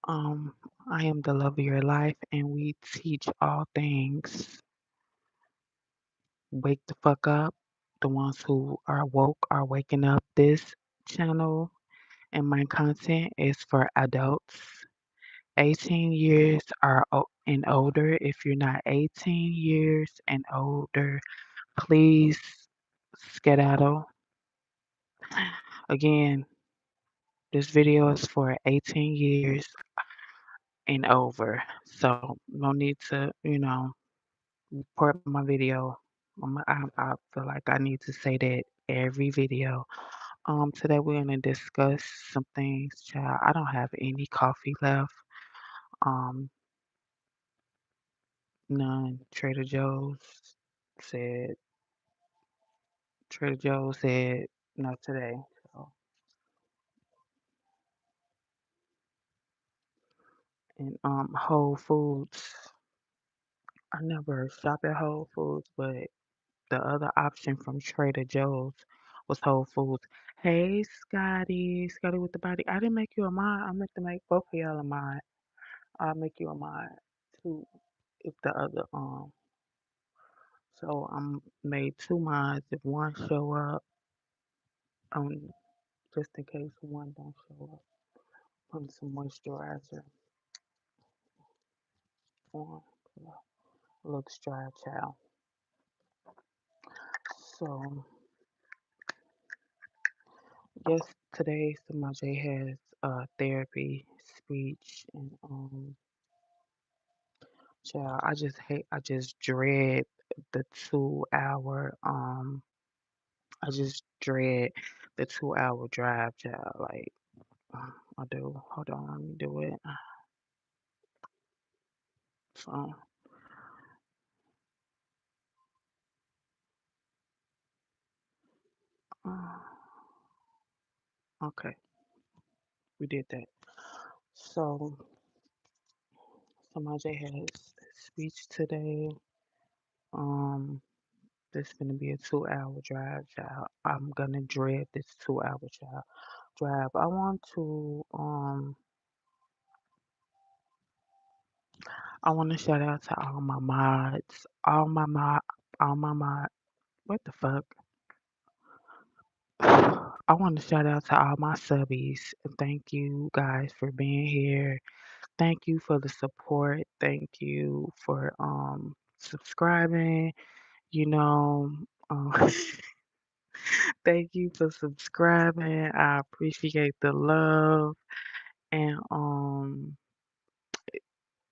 Um, I am the love of your life, and we teach all things. Wake the fuck up. The ones who are woke are waking up. This channel and my content is for adults 18 years and older. If you're not 18 years and older, please skedaddle. Again, this video is for 18 years and over. So no need to, report my video. I feel like I need to say that every video. Today we're gonna discuss some things, child. I don't have any coffee left. Um, none. Said Trader Joe's said not today. So, and Whole Foods. I never shop at Whole Foods, but the other option from Trader Joe's was Whole Foods. Hey, Scotty with the body. I didn't make you a mod. I meant to make both of y'all a mod. I'll make you a mod too if the other So I'm made two mods if one show up. Just in case one don't show up. Put some moisturizer on. Looks dry, child. So yes, today Samaje has therapy, speech, and child. I just dread the 2 hour I just dread the 2 hour drive, child. Like I do. Hold on, let me do it. So uh, okay, we did that. So Samaje has speech today. Um, this gonna be a 2 hour drive, child. I'm gonna dread this 2 hour drive. I want to shout out to all my mods, all my mod. What the fuck? I want to shout out to all my subbies. Thank you guys for being here. Thank you for the support. Thank you for subscribing. You know, um, thank you for subscribing. I appreciate the love, and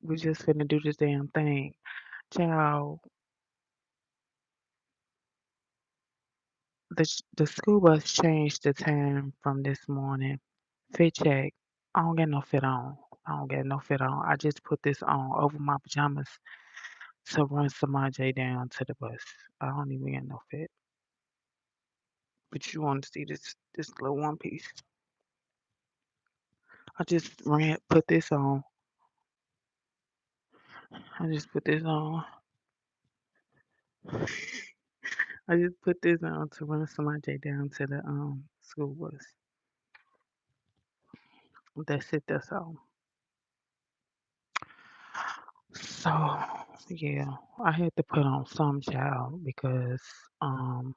we just finna do this damn thing. Child, the school bus changed the time from this morning. Fit check. I don't get no fit on. I don't get no fit on. I just put this on over my pajamas to run Samaj down to the bus. I don't even get no fit. But you want to see this little one piece. I just put this on. I just put this on. I just put this on to run Samaj down to the school bus. That's it, that's all. So yeah, I had to put on some child because um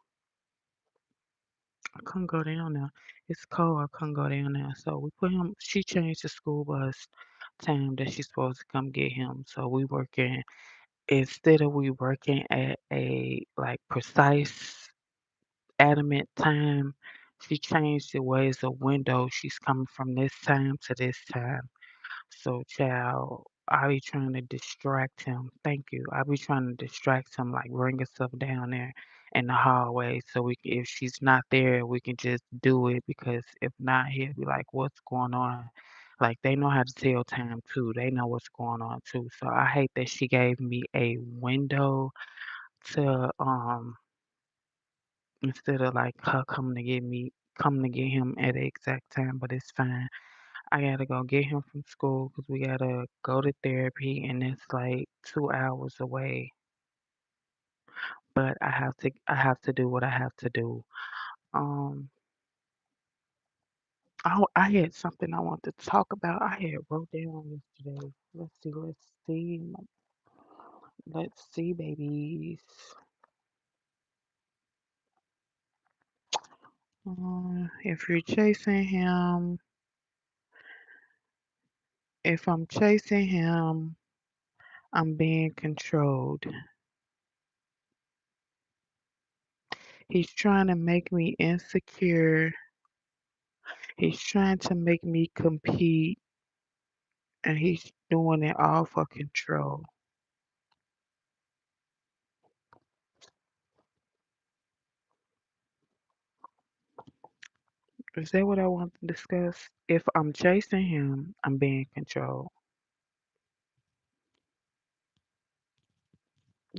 I couldn't go down there. It's cold. I couldn't go down there. So we put him. She changed the school bus time that she's supposed to come get him. So we working instead of we working at a like precise adamant time. She changed the ways of window. She's coming from this time to this time. So, child, I be trying to distract him. Thank you. I be trying to distract him, like bring herself down there in the hallway, so if she's not there, we can just do it. Because if not, he'll be like, "What's going on?" Like they know how to tell time too. They know what's going on too. So I hate that she gave me a window to instead of like her coming to get him at the exact time. But it's fine. I gotta go get him from school because we gotta go to therapy, and it's like 2 hours away. But I have to do what I have to do. Um, I had something I wanted to talk about. I had wrote down yesterday. See. Let's see, babies. If you're chasing him, if I'm chasing him, I'm being controlled. He's trying to make me insecure. He's trying to make me compete, and he's doing it all for control. Is that what I want to discuss? If I'm chasing him, I'm being controlled.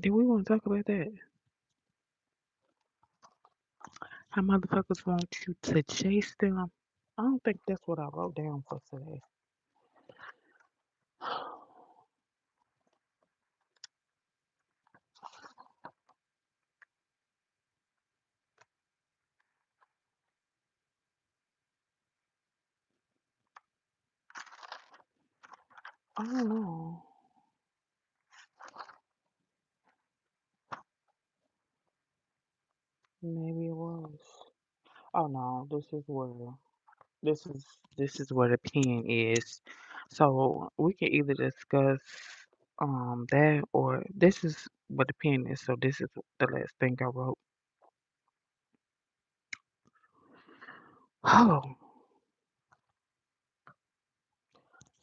Do we want to talk about that? How motherfuckers want you to chase them? I don't think that's what I wrote down for today. I don't know. Maybe it was. Oh no, this is this is where the pen is. So we can either discuss that or this is what the pen is. So this is the last thing I wrote. Oh,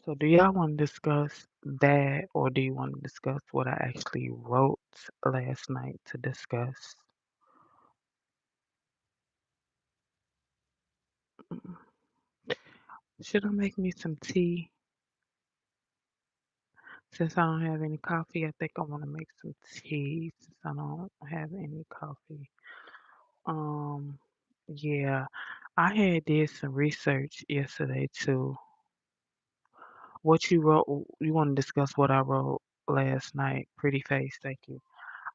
so do y'all want to discuss that or do you want to discuss what I actually wrote last night to discuss? Mm, Should I make me some tea? Since I don't have any coffee, I think I want to make some tea since I don't have any coffee. Um, yeah, I had did some research yesterday too. What you wrote, you want to discuss what I wrote last night? Pretty face, thank you.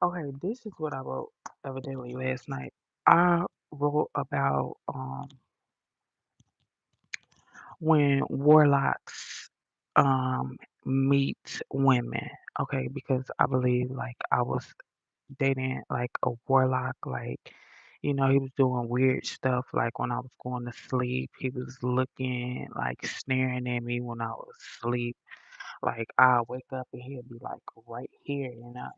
Okay, this is what I wrote evidently last night. I wrote about when warlocks meet women. Okay, because I believe like I was dating like a warlock, like he was doing weird stuff like when I was going to sleep, he was looking like staring at me when I was asleep. Like I wake up and he'll be like right here,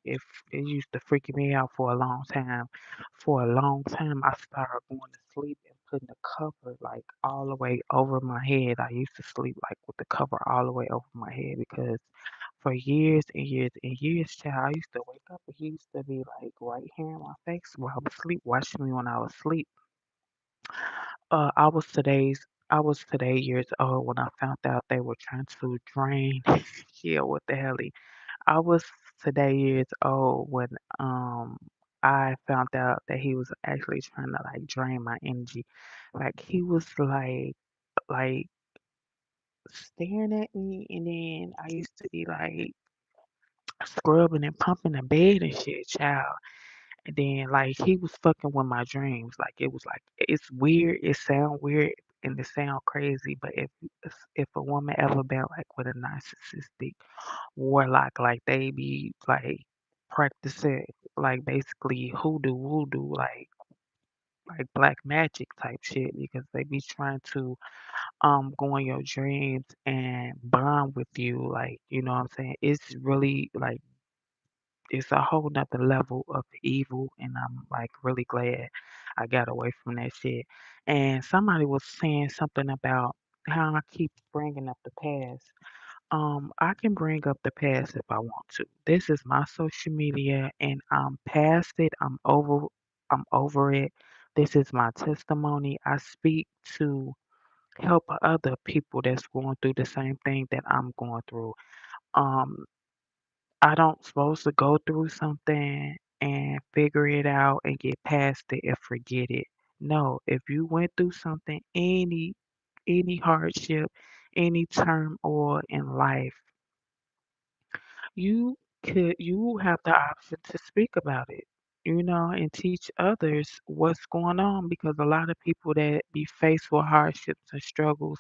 if it used to freak me out for a long time. For a long time I started going to sleep and putting the cover like all the way over my head. I used to sleep like with the cover all the way over my head because for years and years and years, child, I used to wake up and he used to be like right here in my face while I was asleep, watching me when I was asleep. Uh, I was today's I was today years old when I found out they were trying to drain. Yeah, what the hell? I was today years old when I found out that he was actually trying to like drain my energy. Like he was like staring at me and then I used to be like scrubbing and pumping the bed and shit, child. And then like he was fucking with my dreams. Like it was like it's weird, it sound weird and it sound crazy, but if a woman ever been like with a narcissistic warlock, like they be like practicing like basically hoodoo voodoo like black magic type shit because they be trying to go in your dreams and bond with you, like what I'm saying. It's really like it's a whole nother level of evil, and I'm like really glad I got away from that shit. And somebody was saying something about how I keep bringing up the past. I can bring up the past if I want to. This is my social media, and I'm past it. I'm over it. This is my testimony. I speak to help other people that's going through the same thing that I'm going through. Um, I don't supposed to go through something and figure it out and get past it and forget it. No, if you went through something, any hardship, any turmoil in life, you you have the option to speak about it. and teach others what's going on because a lot of people that be faced with hardships and struggles,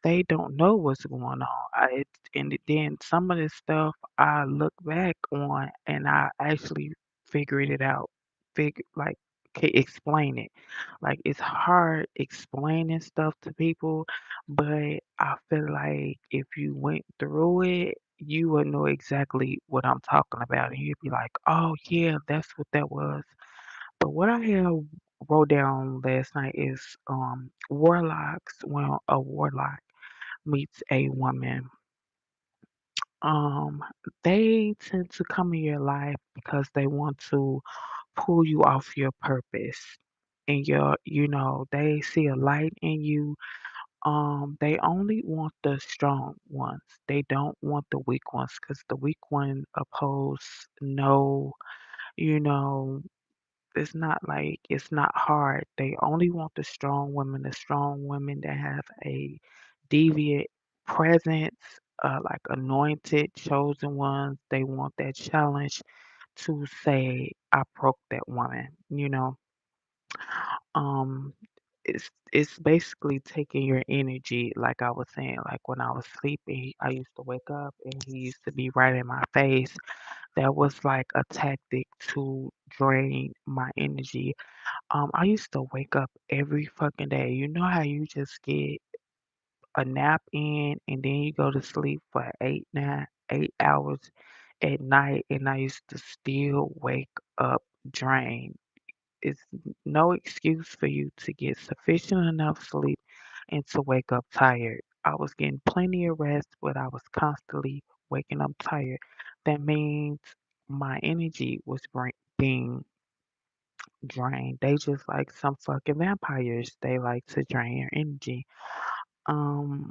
they don't know what's going on. And then some of this stuff I look back on and I actually figured it out, like can explain it. Like it's hard explaining stuff to people, but I feel like if you went through it, you would know exactly what I'm talking about, and you'd be like, "Oh yeah, that's what that was." But what I have wrote down last night is warlocks. When a warlock meets a woman, um, they tend to come in your life because they want to pull you off your purpose. And they see a light in you. They only want the strong ones. They don't want the weak ones because the weak one oppose no, you know, it's not like it's not hard. They only want the strong women that have a deviant presence, like anointed, chosen ones. They want that challenge to say, I broke that woman. Um, it's basically taking your energy, like I was saying, like when I was sleeping, I used to wake up and he used to be right in my face. That was like a tactic to drain my energy. I used to wake up every fucking day. You know how you just get a nap in and then you go to sleep for 8 hours at night, and I used to still wake up drained. It's no excuse for you to get sufficient enough sleep and to wake up tired. I was getting plenty of rest, but I was constantly waking up tired. That means my energy was being drained. They just like some fucking vampires. They like to drain your energy. Um,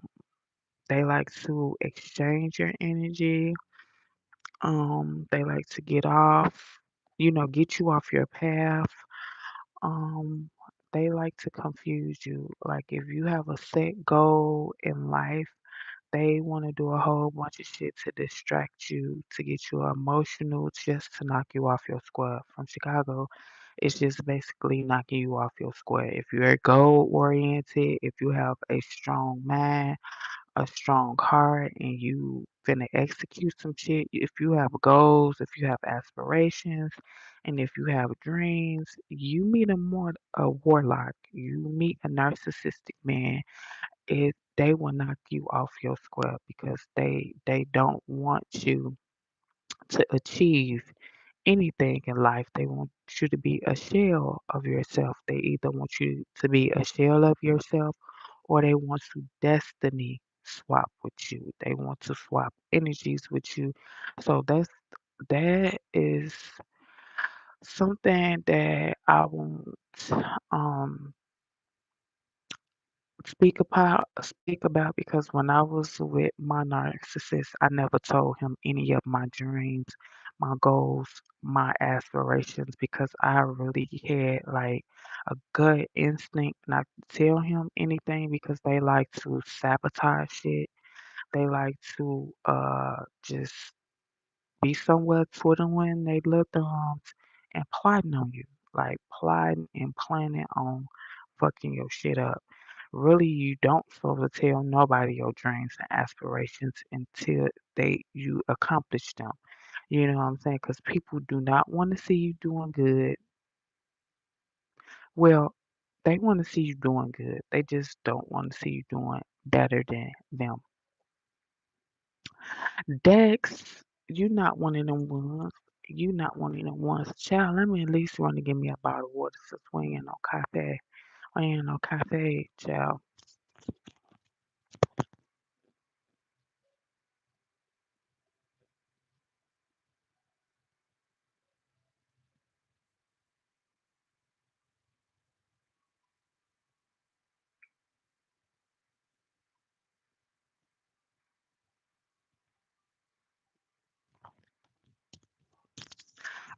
they like to exchange your energy. They like to get you off your path. Um, they like to confuse you. Like if you have a set goal in life, they want to do a whole bunch of shit to distract you, to get you emotional, just to knock you off your square. From Chicago, it's just basically knocking you off your square. If you're goal oriented, if you have a strong mind, a strong heart, and you finna execute some shit, if you have goals, if you have aspirations, and if you have dreams, you meet a warlock, you meet a narcissistic man, they will knock you off your square because they don't want you to achieve anything in life. They want you to be a shell of yourself. They either want you to be a shell of yourself or they want to destiny swap with you. They want to swap energies with you. So that is something that I won't um speak about because when I was with my narcissist, I never told him any of my dreams, my goals, my aspirations because I really had like a gut instinct not to tell him anything because they like to sabotage shit. They like to just be somewhere twiddling their little thumbs and plotting on you, like plotting and planning on fucking your shit up. Really, you don't supposed to tell nobody your dreams and aspirations until you accomplish them. You know what I'm saying? Because people do not want to see you doing good. Well, they want to see you doing good. They just don't want to see you doing better than them. Dex, you not one of them ones. You not one of them ones. Child, let me at least run to give me a bottle of water since we ain't no cafe. We ain't no cafe, child.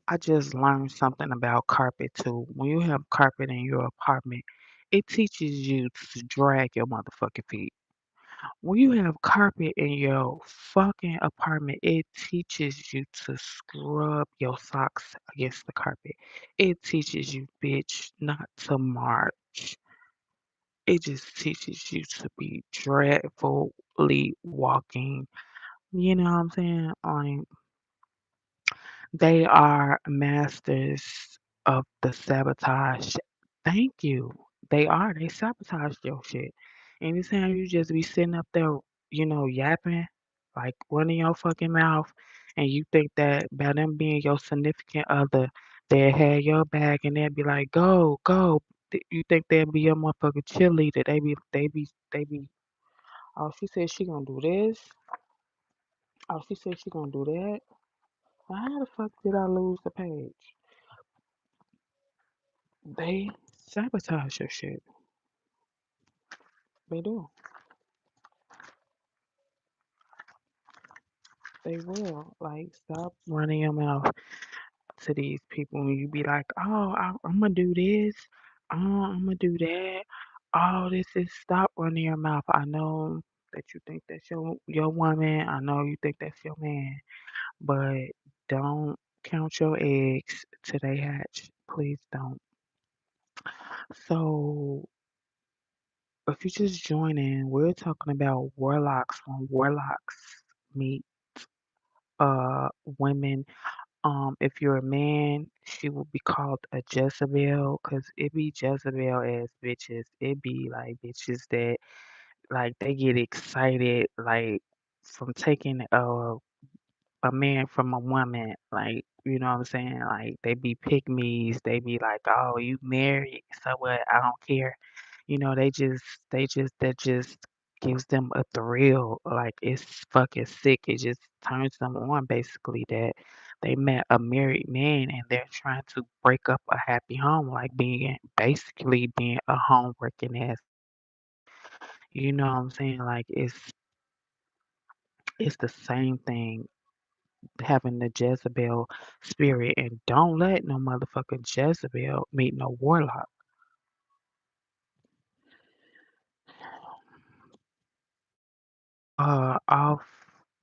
I just learned something about carpet too. When you have carpet in your apartment, it teaches you to drag your motherfucking feet. When you have carpet in your fucking apartment, it teaches you to scrub your socks against the carpet. It teaches you, bitch, not to march. It just teaches you to be dreadfully walking. You know what I'm saying? Like, they are masters of the sabotage. Thank you. They are. They sabotage your shit. Anytime you just be sitting up there, yapping, like running your fucking mouth, and you think that by them being your significant other, they had your back and they'd be like, go, go. You think they'd be your motherfucking cheerleader. They be, oh, she said she gonna do this. Oh, she said she gonna do that. Well, how the fuck did I lose the page? They sabotage your shit. They do. They will. Like, stop running your mouth to these people and you be like, oh, I'm gonna do this. Oh, I'm gonna do that. Oh, this is stop running your mouth. I know that you think that's your woman. I know you think that's your man, but don't count your eggs till they hatch. Please don't. So, if you just join in, we're talking about warlocks when warlocks meet women. If you're a man, she will be called a Jezebel because it be Jezebel ass bitches. It be like bitches that like they get excited like from taking a man from a woman, like, you know what I'm saying? Like, they be pygmies, they be like, "Oh, you married, so what? I don't care." That just gives them a thrill. Like, it's fucking sick. It just turns them on, basically, that they met a married man and they're trying to break up a happy home, like basically being a home working ass bitch. You know what I'm saying? Like, it's the same thing having the Jezebel spirit, and don't let no motherfucking Jezebel meet no warlock. Off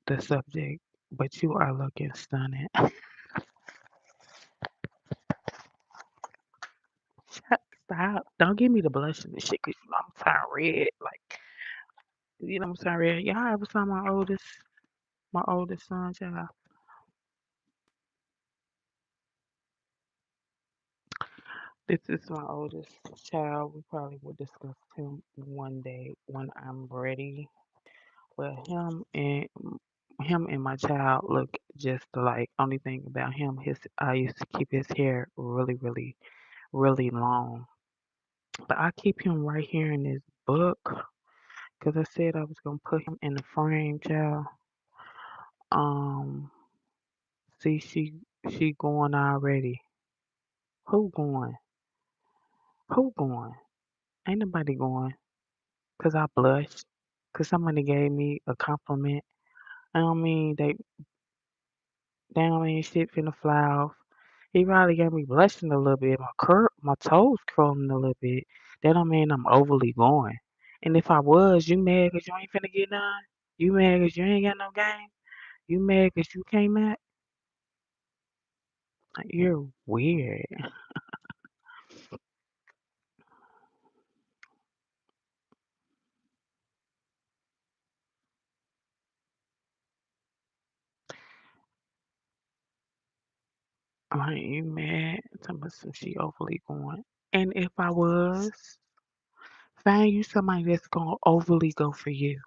the subject, but you are looking stunning. Stop. Don't give me the blushing and shit, cause you know I'm turning red. Like, you know I'm turning red. Y'all ever saw my oldest son, child? This is my oldest child. We probably will discuss him one day when I'm ready. Well, him and my child look just alike. Only thing about him, his I used to keep his hair really, really, really long. But I keep him right here in this book because I said I was gonna put him in the frame, child. Um, see, she going already. Who going? Who going? Ain't nobody going. Cause I blushed. Cause somebody gave me a compliment. I don't mean they don't mean shit finna fly off. He probably got me blushing a little bit. My toes curling a little bit. That don't mean I'm overly going. And if I was, you mad 'cause you ain't finna get none? You mad 'cause you ain't got no game? You mad 'cause you came at? You're weird. Like, you mad? Tell me some she overly going. And if I was, find you somebody that's gonna overly go for you.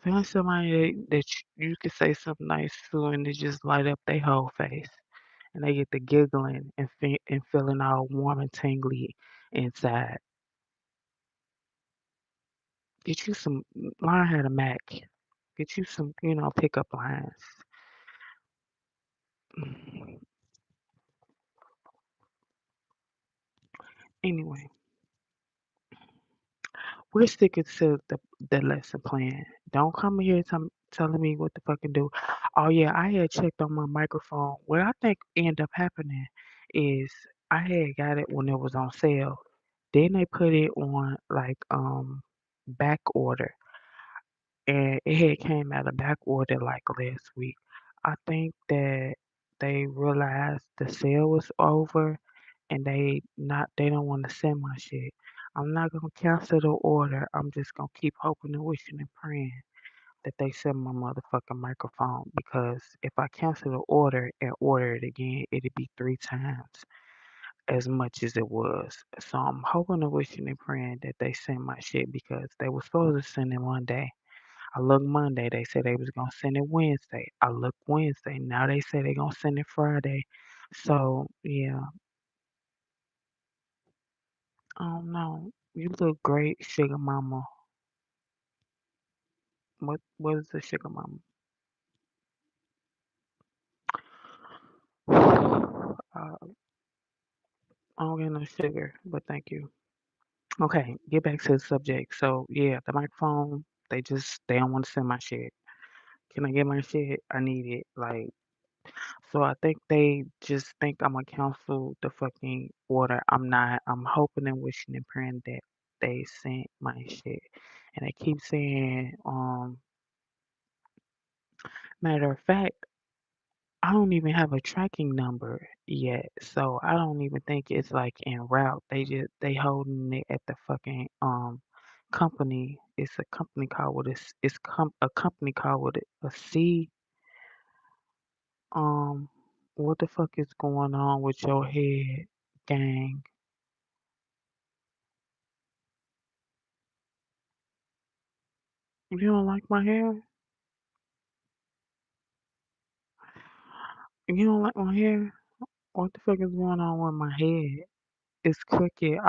Find somebody that you can say something nice to and it just light up their whole face. And they get to giggling and feeling all warm and tingly inside. Get you some, learn how to Mac. Get you some, pickup lines. Mm. Anyway, we're sticking to the lesson plan. Don't come here telling me what to fucking do. Oh yeah, I had checked on my microphone. What I think ended up happening is I had got it when it was on sale. Then they put it on like back order, and it had came out of back order like last week. I think that they realized the sale was over, and they don't want to send my shit. I'm not gonna cancel the order. I'm just gonna keep hoping and wishing and praying that they send my motherfucking microphone, because if I cancel the order and order it again, it'd be 3 times as much as it was. So I'm hoping and wishing and praying that they send my shit, because they were supposed to send it one day. I looked Monday, they said they was gonna send it Wednesday. I looked Wednesday, now they say they gonna send it Friday. So yeah, I don't know. You look great, sugar mama. What is the sugar mama? I don't get no sugar, but thank you. Okay, get back to the subject. So yeah, the microphone, they don't want to send my shit. Can I get my shit? I need it. Like, so I think they just think I'm gonna cancel the fucking order. I'm not. I'm hoping and wishing and praying that they sent my shit. And they keep saying, matter of fact, I don't even have a tracking number yet. So I don't even think it's like en route. They holding it at the fucking company. It's a company called with a company called with a C. Um, what the fuck is going on with your head, gang? You don't like my hair? You don't like my hair? What the fuck is going on with my head? It's crooked.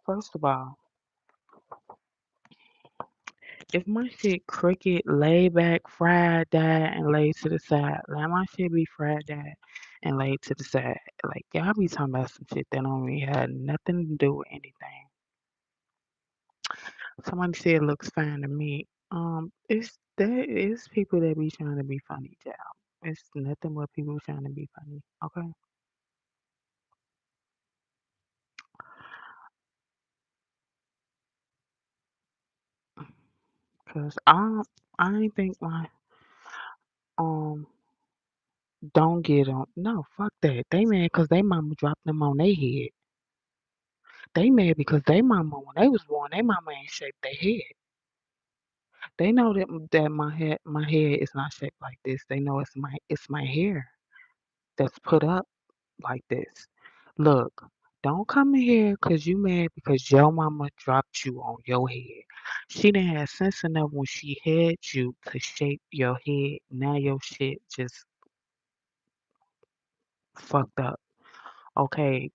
First of all, if my shit crooked, lay back, fried, dyed, and laid to the side, let my shit be fried, dyed, and laid to the side. Like, y'all be talking about some shit that don't really have nothing to do with anything. Somebody said it looks fine to me. There is people that be trying to be funny, child. It's nothing but people trying to be funny, okay? Cause I ain't think my um don't get on. No, fuck that. They mad cause they mama dropped them on their head. They mad because they mama when they was born, they mama ain't shaped their head. They know that my head is not shaped like this. They know it's my hair that's put up like this. Look, don't come in here because you mad because your mama dropped you on your head. She didn't have sense enough when she had you to shape your head. Now your shit just fucked up. Okay,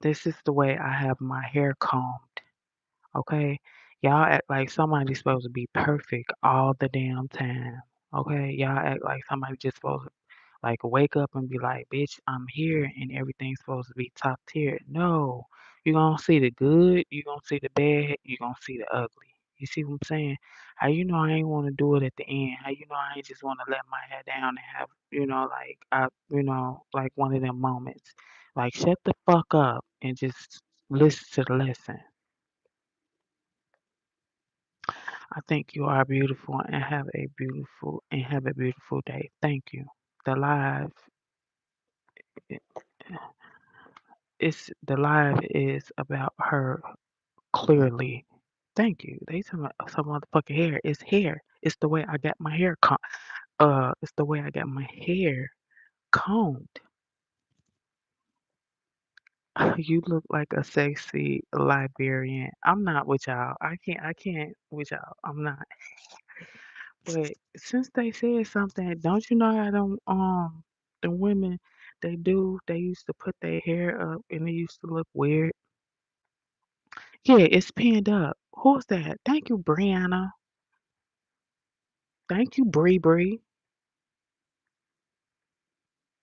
this is the way I have my hair combed. Okay, y'all act like somebody's supposed to be perfect all the damn time. Okay, y'all act like somebody just supposed to like wake up and be like, bitch, I'm here and everything's supposed to be top tier. No, you're gonna see the good, you're gonna see the bad, you're gonna see the ugly. You see what I'm saying? How you know I ain't wanna do it at the end? How you know I ain't just wanna let my hair down and have, like one of them moments. Like shut the fuck up and just listen to the lesson. I think you are beautiful and have a beautiful day. Thank you. The live the live is about her clearly. Thank you. They talking about some motherfucking hair. It's hair. It's the way I got my hair it's the way I got my hair combed. You look like a sexy librarian. I'm not with y'all. I can't with y'all. I'm not. But since they said something, don't you know how the women they used to put their hair up and it used to look weird? Yeah, it's pinned up. Who's that? Thank you, Brianna. Thank you, Bree Bree.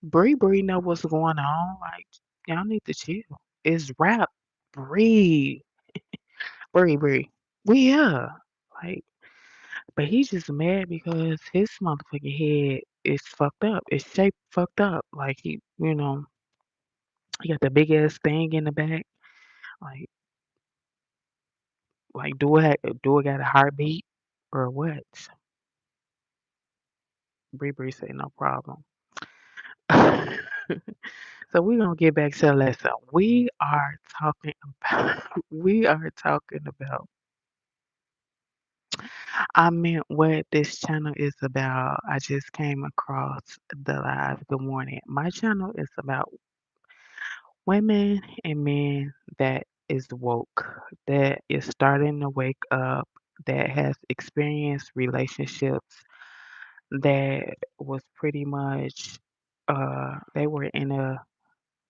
Bree Bree know what's going on. Like, y'all need to chill. It's rap. Bree. Bree Bree. We here. Like, But he's just mad because his motherfucking head is fucked up. It's shaped fucked up. Like he got the big ass thing in the back. Like do it got a heartbeat or what? Bree say no problem. So we're gonna get back to the lesson. We are talking about I meant what this channel is about. I just came across the live. Good morning. My channel is about women and men that is woke, that is starting to wake up, that has experienced relationships that was pretty much they were in a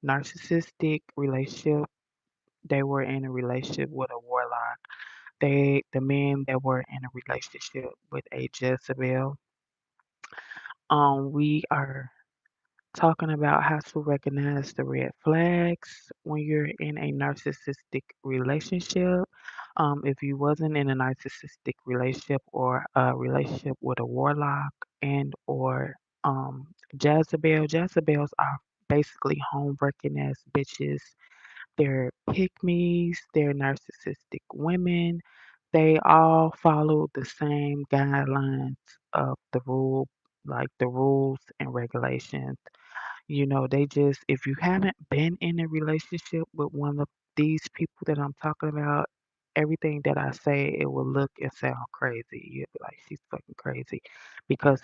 narcissistic relationship. They were in a relationship with a warlock. The men that were in a relationship with a Jezebel. We are talking about how to recognize the red flags when you're in a narcissistic relationship. If you wasn't in a narcissistic relationship or a relationship with a warlock and or Jezebels are basically home breaking ass bitches. They're pick-me's, they're narcissistic women. They all follow the same guidelines of the rules and regulations. They just, if you haven't been in a relationship with one of these people that I'm talking about, everything that I say, it will look and sound crazy. You'll be like, she's fucking crazy because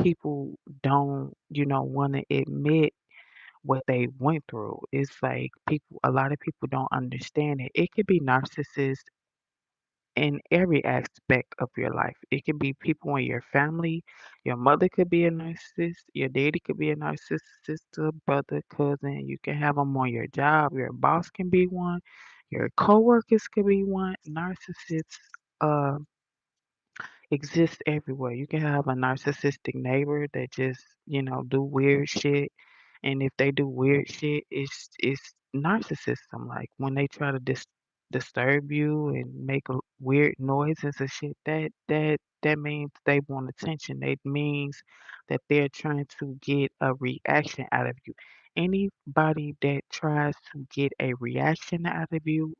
people don't, want to admit what they went through. It's like a lot of people don't understand it. It could be narcissists in every aspect of your life. It could be people in your family. Your mother could be a narcissist. Your daddy could be a narcissist, sister, brother, cousin. You can have them on your job. Your boss can be one. Your coworkers could be one. Narcissists uh, exist everywhere. You can have a narcissistic neighbor that just, do weird shit. And if they do weird shit, it's narcissism. Like when they try to disturb you and make weird noises and shit, that means they want attention. That means that they're trying to get a reaction out of you. Anybody that tries to get a reaction out of you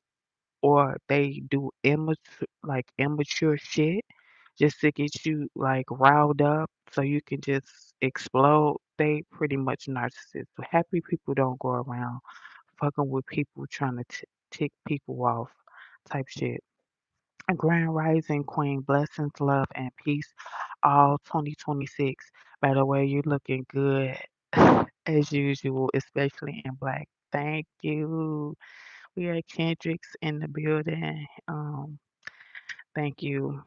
or they do immature shit just to get you like riled up so you can just explode. They pretty much narcissists. So happy people don't go around fucking with people trying to tick people off type shit. A grand rising queen, blessings, love, and peace all 2026. By the way, you're looking good as usual, especially in black. Thank you. We are Kendricks in the building. Thank you.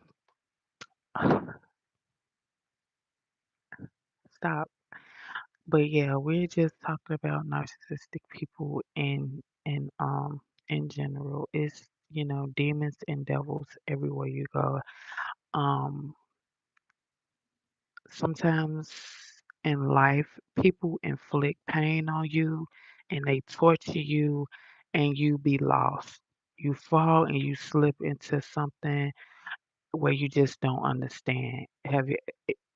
Stop. But yeah, we're just talking about narcissistic people in general. It's demons and devils everywhere you go. Um Sometimes in life people inflict pain on you and they torture you and you be lost. You fall and you slip into something where you just don't understand.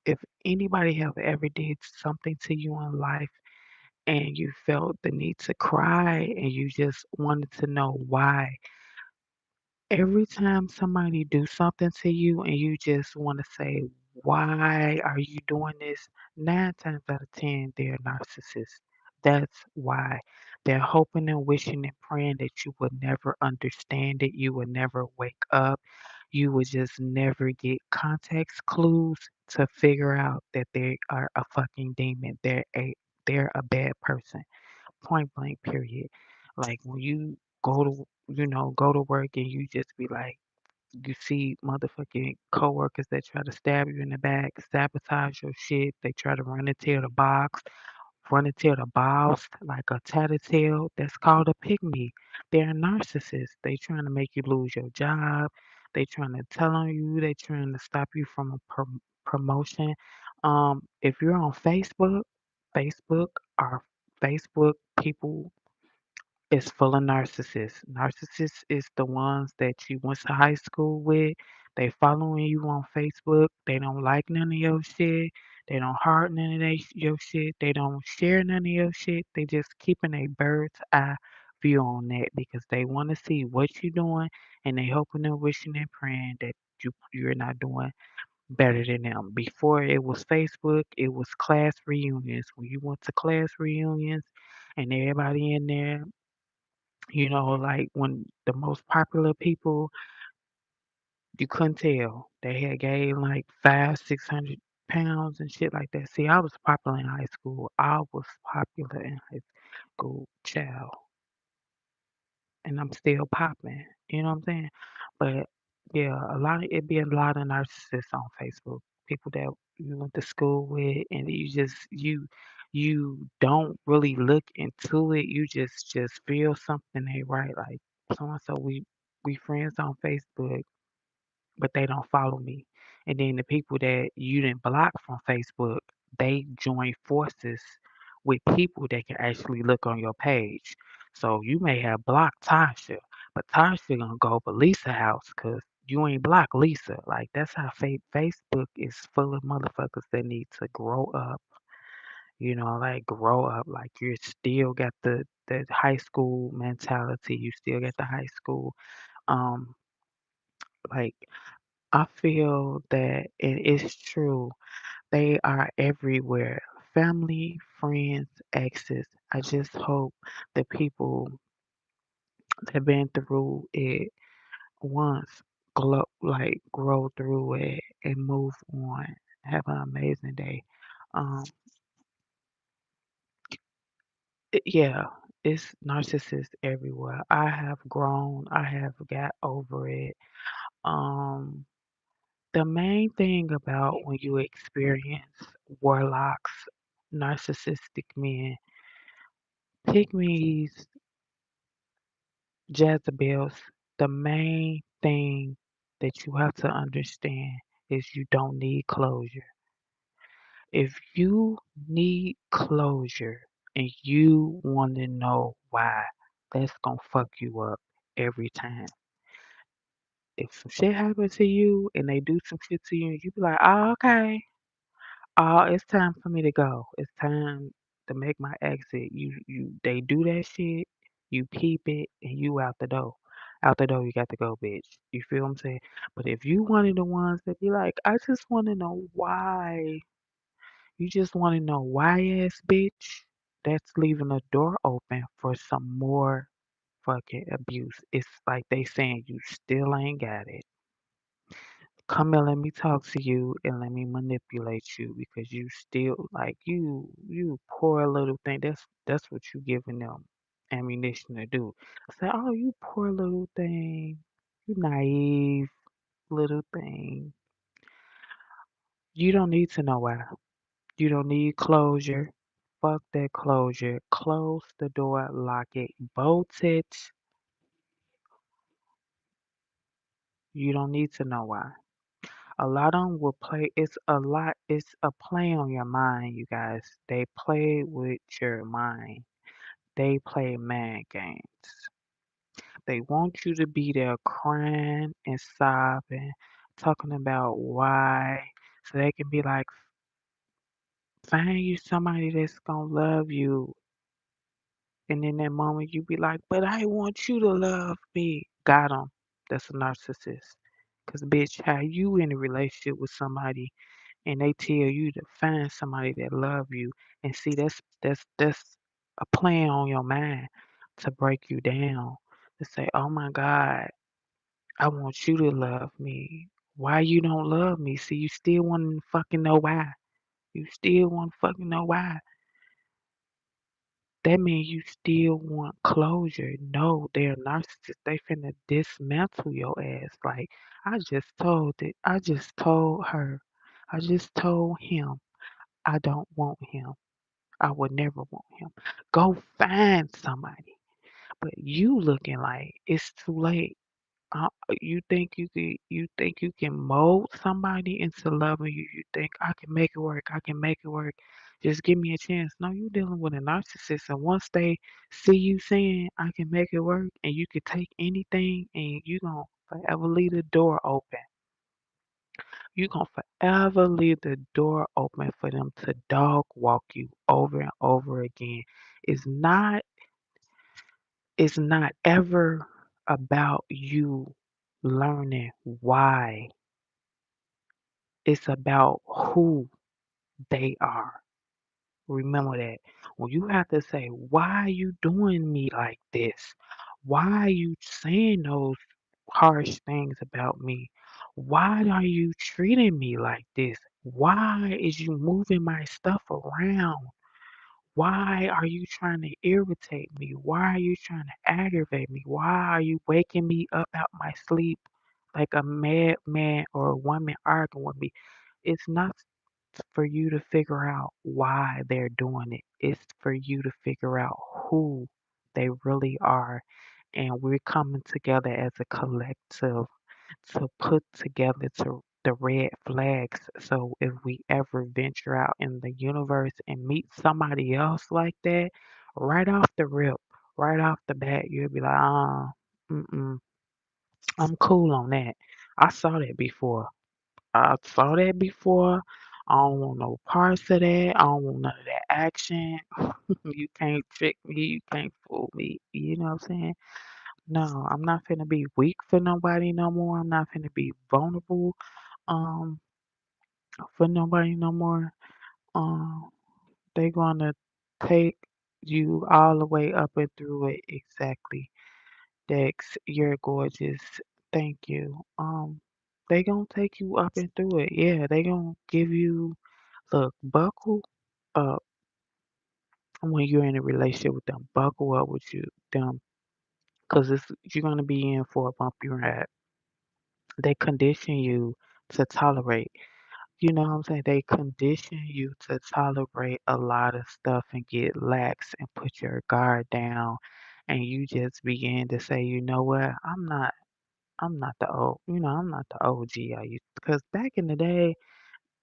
If anybody have ever did something to you in life and you felt the need to cry and you just wanted to know why. Every time somebody do something to you and you just want to say, why are you doing this? 9 times out of 10, they're narcissists. That's why. They're hoping and wishing and praying that you would never understand it. You would never wake up. You would just never get context clues to figure out that they are a fucking demon. They're a bad person. Point blank, period. Like when you go to work and you just be like, you see motherfucking coworkers that try to stab you in the back, sabotage your shit. They try to run into the box, run into the boss like a tattletale. That's called a pygmy. They're a narcissist. They trying to make you lose your job. They trying to tell on you. They trying to stop you from a promotion. If you're on Facebook or Facebook people is full of narcissists. Narcissists is the ones that you went to high school with. They following you on Facebook. They don't like none of your shit. They don't heart none of your shit. They don't share none of your shit. They just keeping a bird's eye view on that because they want to see what you're doing, and they hoping and wishing and praying that you're not doing better than them. Before it was Facebook, it was class reunions. When you went to class reunions and everybody in there, like when the most popular people, you couldn't tell. They had gained like 600 pounds and shit like that. See, I was popular in high school. I was popular in high school, child, and I'm still popping. You know what I'm saying? But yeah, it be a lot of narcissists on Facebook. People that you went to school with, and you don't really look into it. You just feel something ain't right. Like so and so, we friends on Facebook, but they don't follow me. And then the people that you didn't block from Facebook, they join forces with people that can actually look on your page. So you may have blocked Tasha, but Tasha gonna go over Lisa house because you ain't blocked Lisa. Like that's how Facebook is full of motherfuckers that need to grow up. Like grow up. Like you still got the high school mentality. You still got the high school um like I feel that it is true. They are everywhere. Family, friends, exes. I just hope the people that been through it once grow through it and move on. Have an amazing day. Um, yeah, it's narcissists everywhere. I have grown. I have got over it. Um, The main thing about when you experience warlocks, narcissistic men, pygmies, Jezebels, the main thing that you have to understand is you don't need closure. If you need closure and you want to know why, that's going to fuck you up every time. If some shit happens to you and they do some shit to you, you be like, oh, okay. Oh, it's time for me to go. It's time to make my exit. They do that shit, you peep it, and you out the door. Out the door, you got to go, bitch. You feel what I'm saying? But if you one of the ones that be like, I just want to know why. You just want to know why, ass bitch. That's leaving a door open for some more fucking abuse. It's like they saying you still ain't got it. Come and let me talk to you and let me manipulate you because you still like you poor little thing. That's what you giving them ammunition to do. Say, oh, you poor little thing. You naive little thing. You don't need to know why. You don't need closure. Fuck that closure. Close the door, lock it, bolt it. You don't need to know why. A lot of them will play. It's a play on your mind, you guys. They play with your mind. They play mind games. They want you to be there crying and sobbing, talking about why, so they can be like, find you somebody that's gonna love you. And in that moment, you be like, but I want you to love me. Got 'em. That's a narcissist. Cause bitch, how you in a relationship with somebody and they tell you to find somebody that love you and see that's a plan on your mind to break you down to say, oh my God, I want you to love me. Why you don't love me? See, you still want to fucking know why. You still want to fucking know why. That means you still want closure. No, they're narcissists. They finna dismantle your ass. Like I just told her, I just told him I don't want him. I would never want him. Go find somebody. But you looking like it's too late. You think you can mold somebody into loving you. You think I can make it work. I can make it work. Just give me a chance. No, you dealing with a narcissist, and once they see you saying I can make it work, and you can take anything, and you gonna forever leave the door open. You gonna forever leave the door open for them to dog walk you over and over again. It's not it's not ever about you learning why. It's about who they are. Remember that. When you have to say, why are you doing me like this? Why are you saying those harsh things about me? Why are you treating me like this? Why is you moving my stuff around? Why are you trying to irritate me? Why are you trying to aggravate me? Why are you waking me up out my sleep like a madman or a woman arguing with me? It's not for you to figure out why they're doing it. It's for you to figure out who they really are. And we're coming together as a collective to put together the red flags. So if we ever venture out in the universe and meet somebody else like that, right off the rip, right off the bat, you'll be like, mm-mm, I'm cool on that. I saw that before. I saw that before. I don't want no parts of that. I don't want none of that action. You can't trick me. You can't fool me. You know what I'm saying? No, I'm not finna be weak for nobody no more. I'm not finna be vulnerable um for nobody no more. Um, they gonna take you all the way up and through it. Exactly. Dex, you're gorgeous. Thank you. They gonna take you up and through it. Yeah, they gonna give you look, buckle up when you're in a relationship with them. Buckle up with you them because it's you're gonna be in for a bumpy ride. They condition you to tolerate. You know what I'm saying? They condition you to tolerate a lot of stuff and get lax and put your guard down, and you just begin to say, you know what? I'm not the old, I'm not the OG I used because back in the day,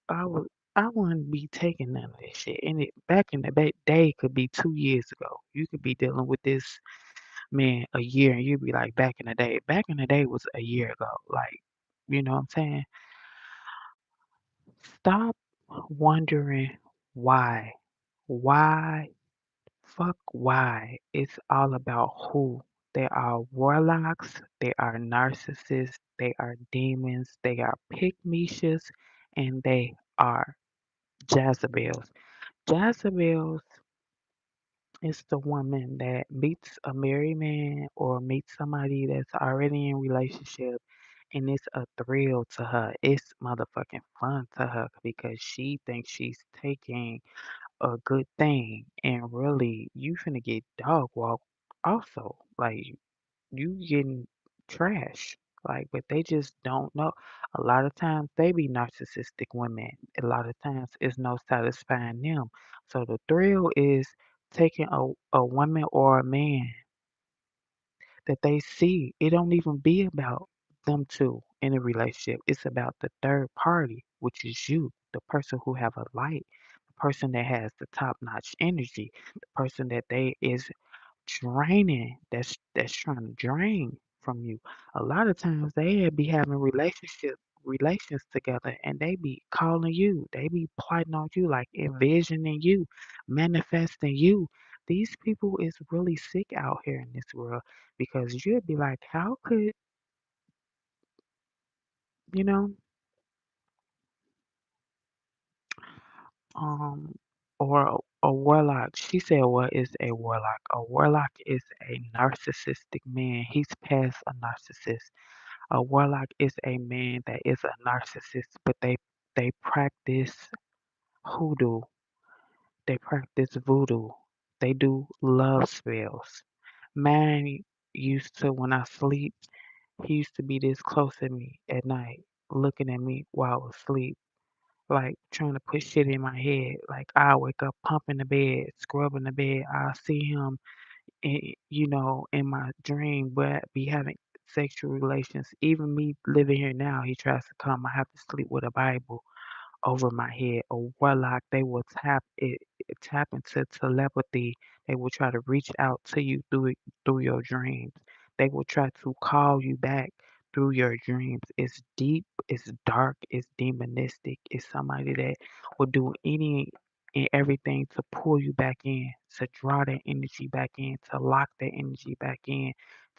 I wouldn't be taking none of this shit. And back in the day could be 2 years ago. You could be dealing with this man a year, and you'd be like, back in the day. Back in the day was a year ago. Like, you know what I'm saying? Stop wondering why. Why? Fuck why. It's all about who. They are warlocks, they are narcissists, they are demons, they are pygmishas, and they are Jezebels. Jezebels is the woman that meets a married man or meets somebody that's already in relationship and it's a thrill to her. It's motherfucking fun to her because she thinks she's taking a good thing and really you finna get dog walked also. Like you getting trash. Like, but they just don't know. A lot of times they be narcissistic women. A lot of times it's no satisfying them. So the thrill is taking a woman or a man that they see. It don't even be about them two in a relationship. It's about the third party, which is you, the person who have a light, the person that has the top notch energy, the person that they is draining that's trying to drain from you. A lot of times they be having relations together and they be calling you. They be plotting on you, like envisioning you, manifesting you. These people is really sick out here in this world because you'd be like, how could you know, um or a warlock. She said, what is a warlock? A warlock is a narcissistic man. He's past a narcissist. A warlock is a man that is a narcissist, but they practice hoodoo. They practice voodoo. They do love spells. Man used to when I sleep, he used to be this close to me at night, looking at me while I was asleep, like trying to put shit in my head. Like I wake up pumping the bed, scrubbing the bed. I see him in my dream, but be having sexual relations. Even me living here now, he tries to come. I have to sleep with a Bible over my head. A warlock, they will tap into telepathy. They will try to reach out to you through your dreams. They will try to call you back through your dreams. It's deep, it's dark, it's demonistic. It's somebody that will do any and everything to pull you back in, to draw that energy back in, to lock that energy back in,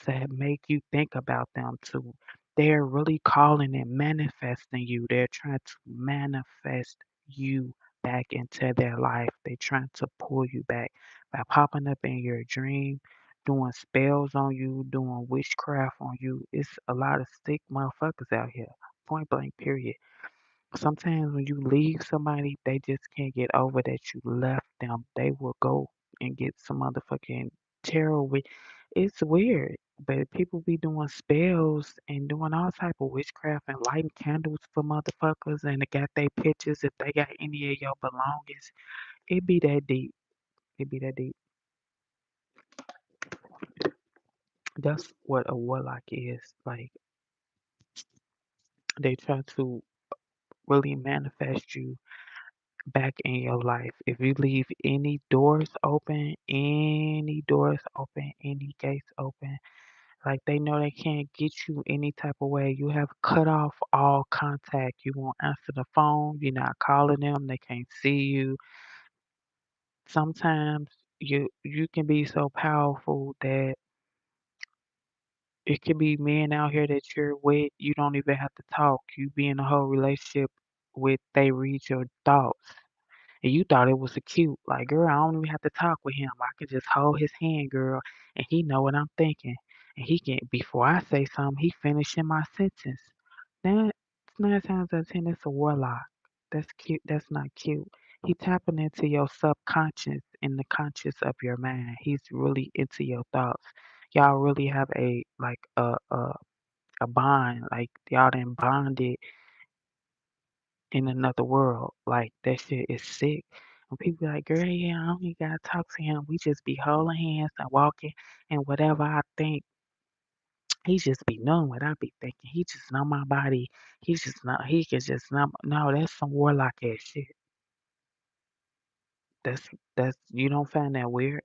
to make you think about them, to they're really calling and manifesting you. They're trying to manifest you back into their life. They're trying to pull you back by popping up in your dream, doing spells on you, doing witchcraft on you. It's a lot of sick motherfuckers out here. Point blank, period. Sometimes when you leave somebody, they just can't get over that you left them. They will go and get some motherfucking tarot with. It's weird, but people be doing spells and doing all type of witchcraft and lighting candles for motherfuckers, and they got their pictures. If they got any of your belongings, it be that deep. It be that deep. That's what a warlock is. Like they try to really manifest you back in your life. If you leave any doors open, any gates open, like they know they can't get you any type of way. You have cut off all contact. You won't answer the phone. You're not calling them. They can't see you. Sometimes you can be so powerful that it could be men out here that you're with. You don't even have to talk. You be in a whole relationship with they read your thoughts. And you thought it was a cute, like, girl, I don't even have to talk with him. I could just hold his hand, girl, and he know what I'm thinking. And he can, before I say something, he finishing my sentence. That 9 times out of 10, that's a warlock. That's cute. That's not cute. He tapping into your subconscious and the conscious of your mind. He's really into your thoughts. Y'all really have a like a bond. Like y'all done bonded in another world. Like that shit is sick. And people be like, girl, yeah, I don't even gotta talk to him. We just be holding hands and walking and whatever I think, he just be knowing what I be thinking. He just know my body. He's just not he can just know no, that's some warlock ass shit. That's you don't find that weird?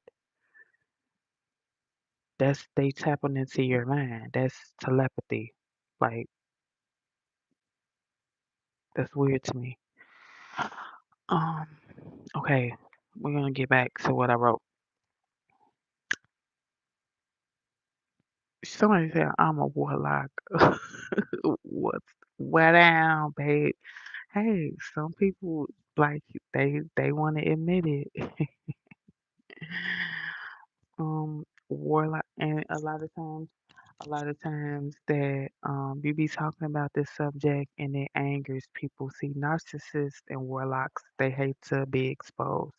That's they tapping into your mind. That's telepathy. Like that's weird to me. Um, okay, we're gonna get back to what I wrote. Somebody said I'm a warlock. What's what down, babe? Hey, some people like they want to admit it. Warlock, and a lot of times that you be talking about this subject and it angers people. See, narcissists and warlocks, they hate to be exposed.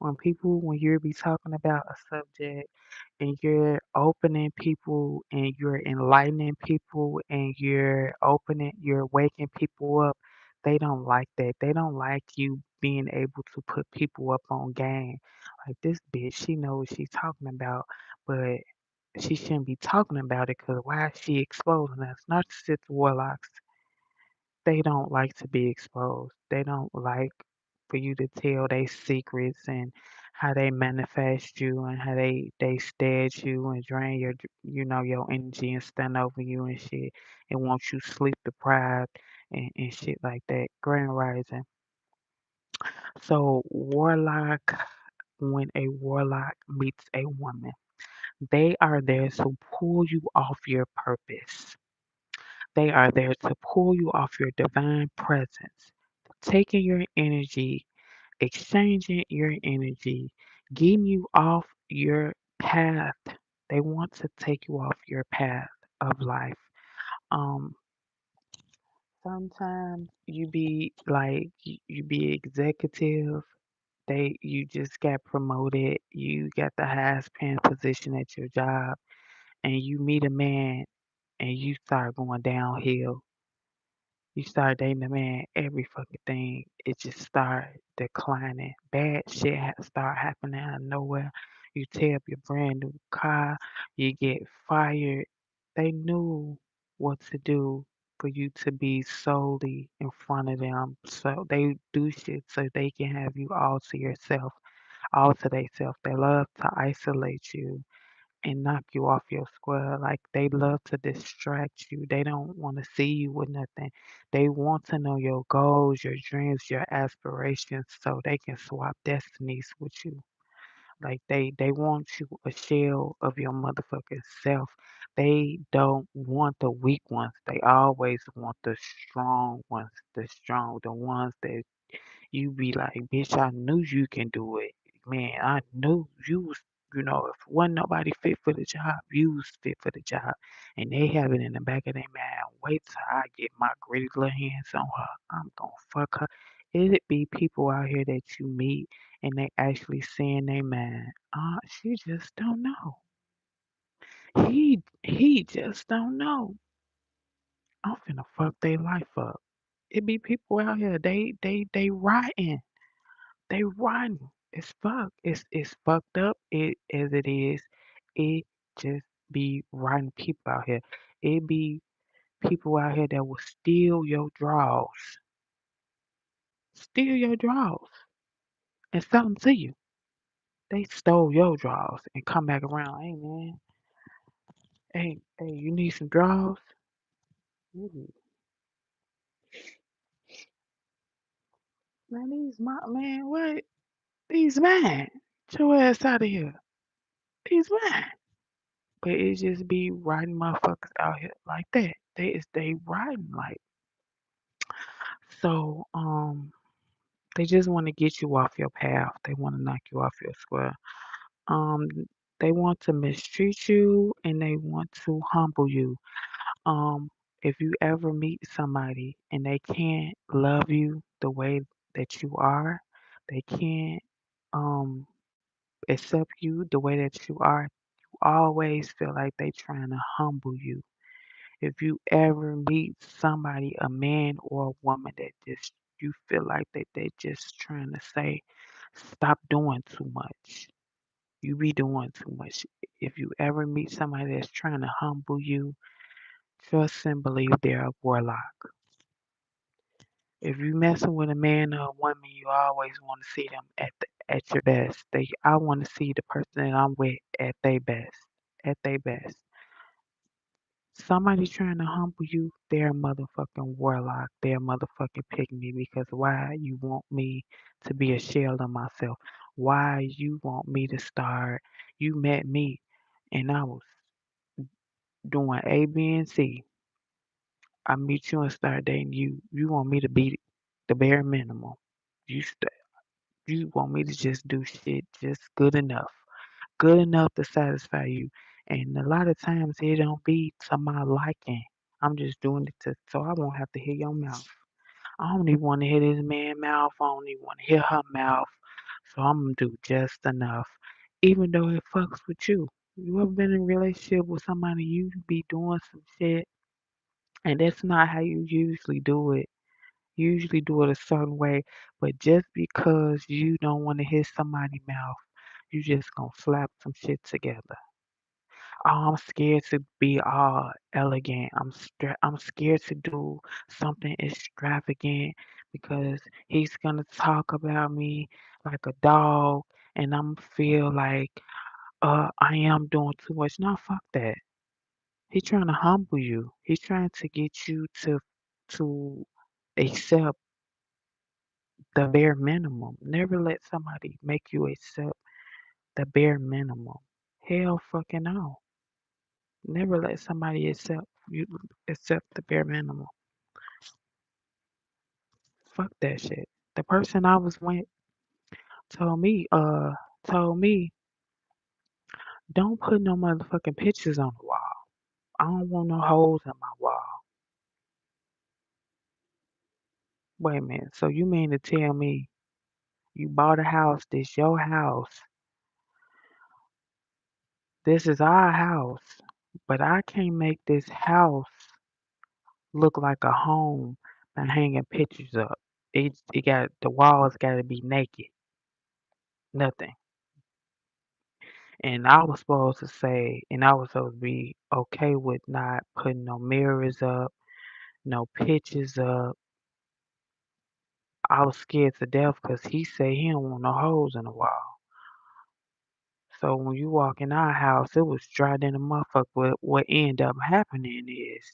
When you're be talking about a subject and you're opening people and you're enlightening people and you're waking people up, they don't like that. They don't like you being able to put people up on game. Like this bitch, she knows what she's talking about, but she shouldn't be talking about it because why is she exposing us? Narcissist warlocks, they don't like to be exposed. They don't like for you to tell their secrets and how they manifest you and how they stare at you and drain your energy and stand over you and shit and want you sleep deprived and shit like that. Grand rising. So when a warlock meets a woman, they are there to pull you off your purpose. They are there to pull you off your divine presence, taking your energy, exchanging your energy, getting you off your path. They want to take you off your path of life. Um, Sometimes you be executive. You just got promoted. You got the highest paying position at your job, and you meet a man and you start going downhill. You start dating a man, every fucking thing, it just start declining. Bad shit start happening out of nowhere. You tear up your brand new car, you get fired. They knew what to do for you to be solely in front of them. So they do shit so they can have you all to yourself, all to themselves. They love to isolate you and knock you off your square. Like they love to distract you. They don't want to see you with nothing. They want to know your goals, your dreams, your aspirations so they can swap destinies with you. Like they want you a shell of your motherfucking self. They don't want the weak ones. They always want the strong ones, the ones that you be like, bitch, I knew you can do it. Man, I knew you was, if wasn't nobody fit for the job, you was fit for the job. And they have it in the back of their mind, wait till I get my gritty little hands on her. I'm gonna fuck her. It be people out here that you meet and they actually saying they mind. She just don't know. He just don't know. I'm finna fuck their life up. It be people out here, they rotten. They rotten. It's fucked. It's fucked up as it is. It just be rotten people out here. It be people out here that will steal your drawers, and sell them to you. They stole your drawers and come back around. Hey man, hey, you need some drawers? Ooh, man, what? These mine. Get your ass out of here. These mine. But it just be riding motherfuckers out here like that. They riding like so. They just want to get you off your path. They want to knock you off your square. Um, they want to mistreat you and they want to humble you. Um, if you ever meet somebody and they can't love you the way that you are, they can't um accept you the way that you are, you always feel like they trying to humble you. If you ever meet somebody, a man or a woman that just you feel like that they just trying to say, stop doing too much. You be doing too much. If you ever meet somebody that's trying to humble you, trust and believe they're a warlock. If you messing with a man or a woman, you always want to see them at your best. I want to see the person that I'm with at their best. At their best. Somebody trying to humble you, they're a motherfucking warlock. They're a motherfucking pygmy because why you want me to be a shell of myself? Why you want me to start? You met me and I was doing A, B, and C. I meet you and start dating you. You want me to be the bare minimum. You st- you want me to just do shit just good enough to satisfy you. And a lot of times it don't be to my liking. I'm just doing it to so I won't have to hear your mouth. I don't even want to hear this man's mouth. I don't even want to hear her mouth. So I'm gonna do just enough, even though it fucks with you. You ever been in a relationship with somebody you be doing some shit, and that's not how you usually do it. You usually do it a certain way, but just because you don't want to hear somebody's mouth, you just gonna slap some shit together. Oh, I'm scared to be all elegant. I'm scared to do something extravagant because he's gonna talk about me like a dog, and I'm feel like I am doing too much. No, fuck that. He's trying to humble you. He's trying to get you to accept the bare minimum. Never let somebody make you accept the bare minimum. Hell fucking no. Never let somebody accept the bare minimum. Fuck that shit. The person I was with told me, told me, don't put no motherfucking pictures on the wall. I don't want no holes in my wall. Wait a minute. So you mean to tell me you bought a house, this your house, this is our house, but I can't make this house look like a home by hanging pictures up. It got the walls gotta be naked. Nothing. And I was supposed to say, and I was supposed to be okay with not putting no mirrors up, no pictures up. I was scared to death because he said he don't want no holes in the wall. So when you walk in our house, it was dry than a motherfucker. But what ended up happening is,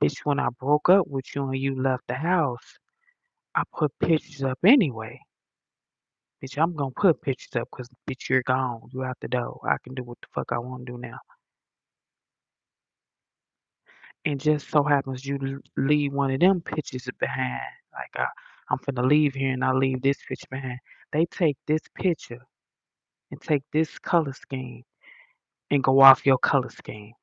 bitch, when I broke up with you and you left the house, I put pictures up anyway. Bitch, I'm gonna put pictures up because, bitch, you're gone. You out the door. I can do what the fuck I want to do now. And just so happens you leave one of them pictures behind. Like, I'm finna leave here and I leave this picture behind. They take this picture and take this color scheme and go off your color scheme.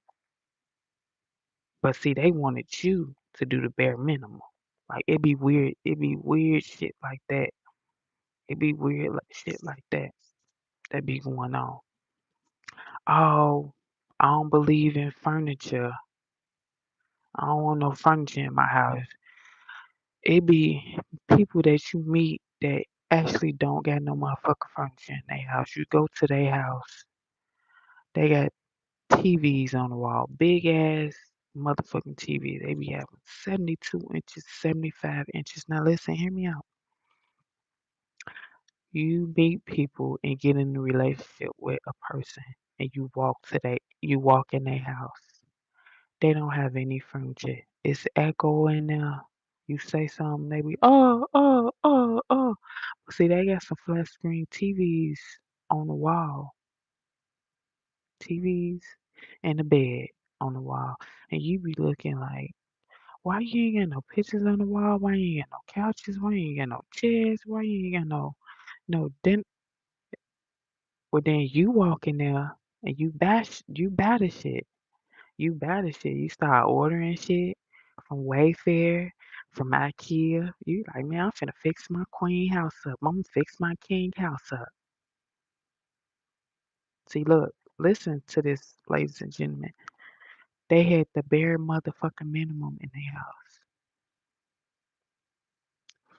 But see, they wanted you to do the bare minimum. Like, it be weird. It be weird shit like that. It be weird like shit like that that be going on. Oh, I don't believe in furniture. I don't want no furniture in my house. It be people that you meet that actually don't got no motherfucking furniture in their house. You go to their house, they got TVs on the wall, big ass motherfucking TV. They be having 72 inches, 75 inches. Now listen, hear me out. You meet people and get in a relationship with a person and you walk in their house. They don't have any furniture. It's echo in there. You say something, they be oh. See, they got some flat screen TVs on the wall, TVs and the bed on the wall, and you be looking like, why you ain't got no pictures on the wall? Why you ain't got no couches? Why you ain't got no chairs? Why you ain't got no den? Well, then you walk in there and you buy the shit. You buy the shit. You start ordering shit from Wayfair, from IKEA. You like, man, I'm finna fix my queen house up. I'm gonna fix my king house up. See, look, listen to this, ladies and gentlemen. They had the bare motherfucking minimum in their house.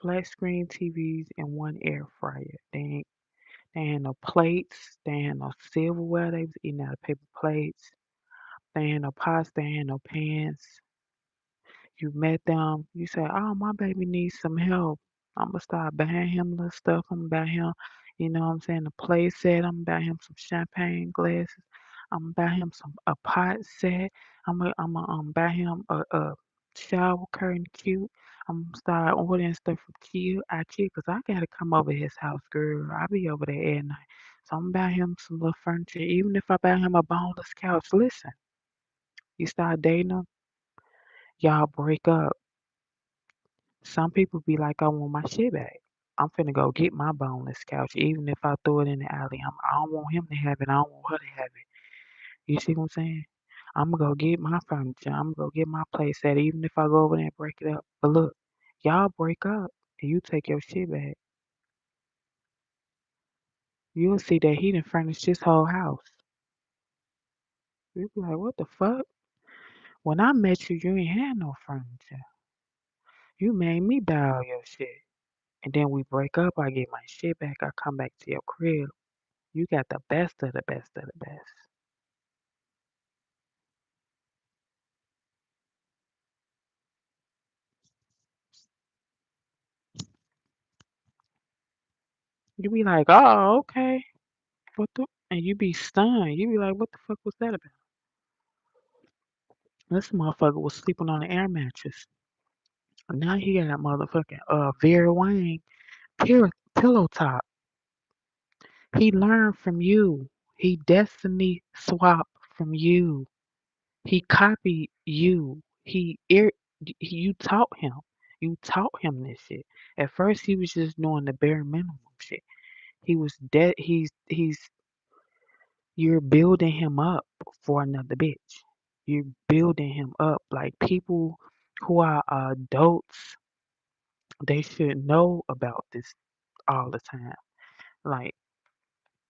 Flat screen TVs and one air fryer. They ain't no plates. They ain't no silverware. They was eating out of paper plates. They ain't no pots. They ain't no pans. You met them, you say, "Oh, my baby needs some help. I'm gonna start buying him little stuff. I'm gonna buy him, you know what I'm saying, a play set. I'm gonna buy him some champagne glasses. I'm gonna buy him a pot set. I'm gonna buy him a shower curtain cute. I'm gonna start ordering stuff from IKEA, 'cause I gotta come over his house, girl. I be over there at night. So I'm gonna buy him some little furniture, even if I buy him a boneless couch. Listen, you start dating him, y'all break up. Some people be like, I want my shit back. I'm finna go get my boneless couch, even if I throw it in the alley. I don't want him to have it. I don't want her to have it. You see what I'm saying? I'm gonna go get my furniture. I'm gonna go get my place set, even if I go over there and break it up. But look, y'all break up and you take your shit back. You'll see that he done furnished his whole house. You'll be like, what the fuck? When I met you, you ain't had no furniture. You made me buy all your shit. And then we break up, I get my shit back, I come back to your crib. You got the best of the best of the best. You be like, oh, okay. What the? And you be stunned. You be like, what the fuck was that about? This motherfucker was sleeping on an air mattress. Now he got motherfucking Vera Wang pillow top. He learned from you. He destiny swapped from you. He copied you. You taught him. You taught him this shit. At first he was just doing the bare minimum shit. He was dead. He's You're building him up for another bitch. You're building him up. Like, people who are adults, they should know about this all the time. Like,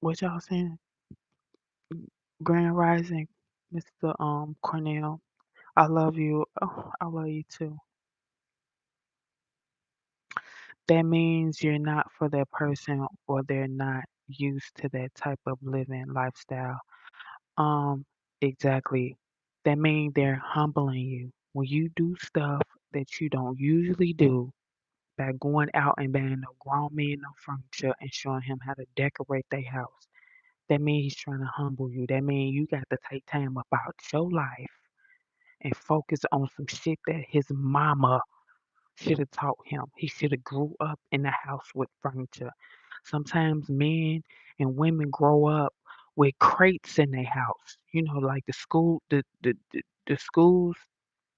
what y'all saying? Grand Rising, Mr. Cornell. I love you. Oh, I love you too. That means you're not for that person, or they're not used to that type of living lifestyle. Um, exactly. That means they're humbling you. When you do stuff that you don't usually do, by going out and buying a grown man no furniture and showing him how to decorate their house, That means he's trying to humble you. That means you got to take time about your life and focus on some shit that his mama should have taught him. He should have grew up in a house with furniture. Sometimes men and women grow up with crates in their house. You know, like the schools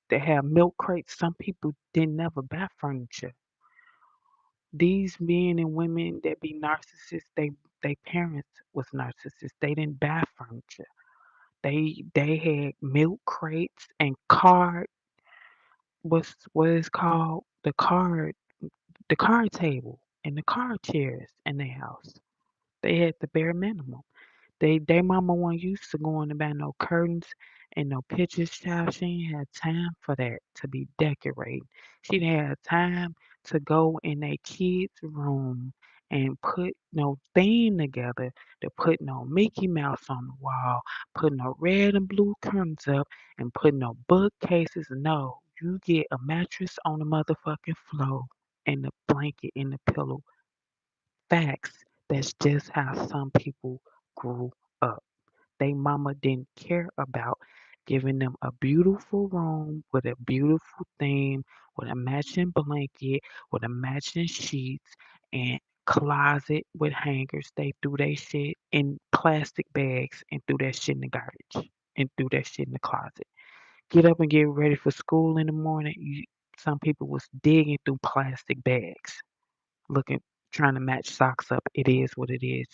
that have milk crates. Some people didn't never buy furniture. These men and women that be narcissists, they parents was narcissists. They didn't buy furniture. They had milk crates and what is called the card table and the card chairs in their house. They had the bare minimum. They mama wasn't used to going about no curtains and no pictures, child. She ain't had time for that to be decorating. She didn't have time to go in a kid's room and put no theme together to put no Mickey Mouse on the wall, put no red and blue curtains up, and put no bookcases. No, you get a mattress on the motherfucking floor and a blanket and a pillow. Facts. That's just how some people grew up. They mama didn't care about giving them a beautiful room with a beautiful theme, with a matching blanket, with a matching sheets, and closet with hangers. They threw that shit in plastic bags and threw that shit in the garbage and threw that shit in the closet. Get up and get ready for school in the morning. Some people was digging through plastic bags looking trying to match socks up. It is what it is.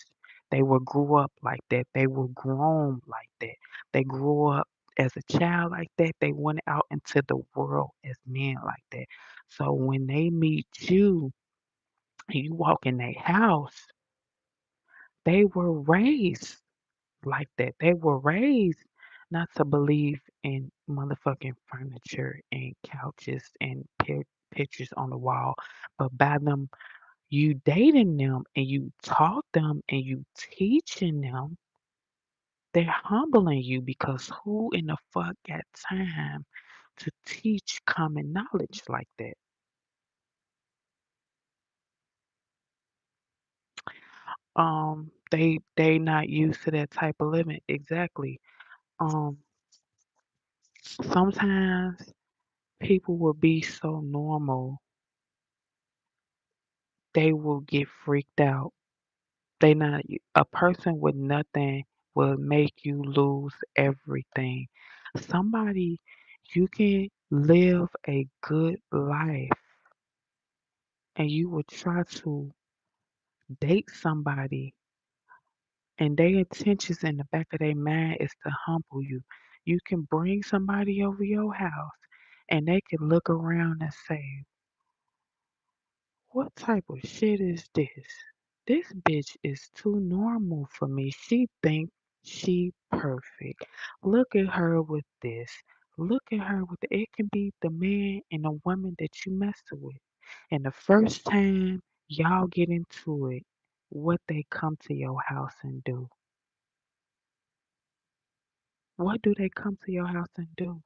They were grew up like that. They were grown like that. They grew up as a child like that. They went out into the world as men like that. So when they meet you and you walk in their house, they were raised like that. They were raised not to believe in motherfucking furniture and couches and pictures on the wall, but by them you dating them and you taught them and you teaching them, they're humbling you because who in the fuck got time to teach common knowledge like that? They not used to that type of living. Exactly. Um, Sometimes people will be so normal, they will get freaked out. They not a person with nothing will make you lose everything. Somebody you can live a good life and you will try to date somebody and their intentions in the back of their mind is to humble you. You can bring somebody over your house and they can look around and say, what type of shit is this? This bitch is too normal for me. She think she perfect. Look at her with this. Look at her with it can be the man and the woman that you messing with. And the first time y'all get into it, what they come to your house and do? What do they come to your house and do?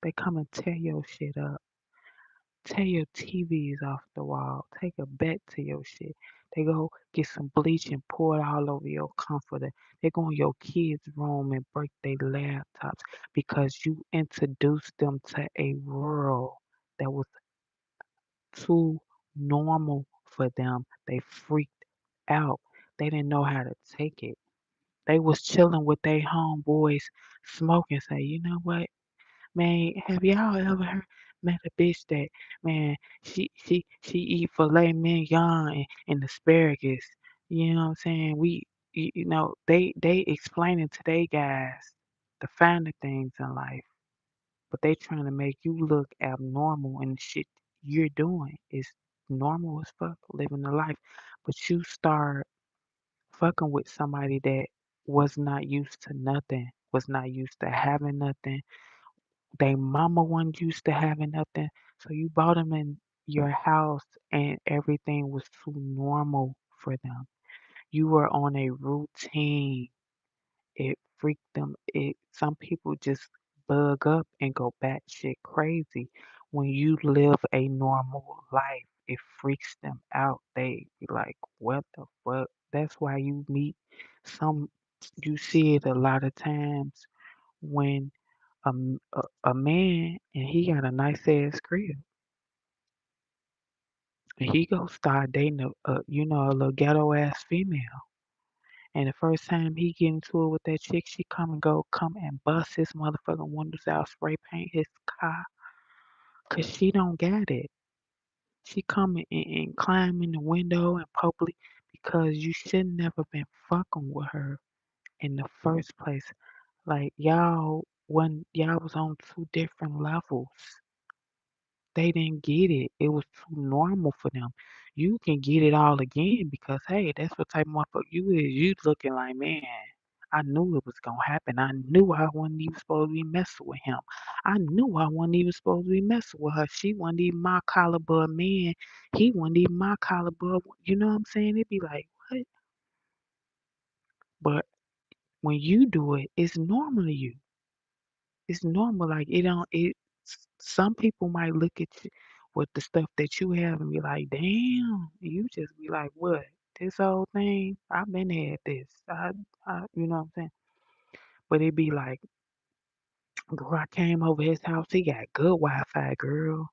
They come and tear your shit up. Tear your TVs off the wall. Take a bet to your shit. They go get some bleach and pour it all over your comforter. They go in your kids' room and break their laptops because you introduced them to a world that was too normal for them. They freaked out. They didn't know how to take it. They was chilling with their homeboys, smoking. Say, you know what? Man, have y'all ever met a bitch that man she eat filet mignon and asparagus? You know what I'm saying? You know they explaining to they guys the finer things in life, but they trying to make you look abnormal and the shit you're doing is normal as fuck, living the life. But you start fucking with somebody that was not used to nothing, was not used to having nothing they mama wasn't used to having nothing, so you brought them in your house and everything was too normal for them. You were on a routine. It freaked them. It some people just bug up and go batshit crazy when you live a normal life. It freaks them out. They be like, "What the fuck?" That's why you meet some. You see it a lot of times when a man and he got a nice ass crib and he go start dating a little ghetto ass female. And the first time he get into it with that chick, she come and bust his motherfucking windows out, spray paint his car, 'cause she don't get it. She come and climb in the window and public because you should never been fucking with her in the first place. Like y'all was on two different levels. They didn't get it. It was too normal for them. You can get it all again because hey, that's what type of motherfucker you is. You looking like, man, I knew it was gonna happen. I knew I wasn't even supposed to be messing with him. I knew I wasn't even supposed to be messing with her. She wasn't even my caliber of man. He wasn't even my caliber. You know what I'm saying? It'd be like, what? But when you do it, it's normal to you. It's normal. Like it don't. Some people might look at you with the stuff that you have and be like, damn. And you just be like, what? This whole thing? I've been had this. You know what I'm saying? But it be like, girl, I came over his house. He got good Wi-Fi, girl.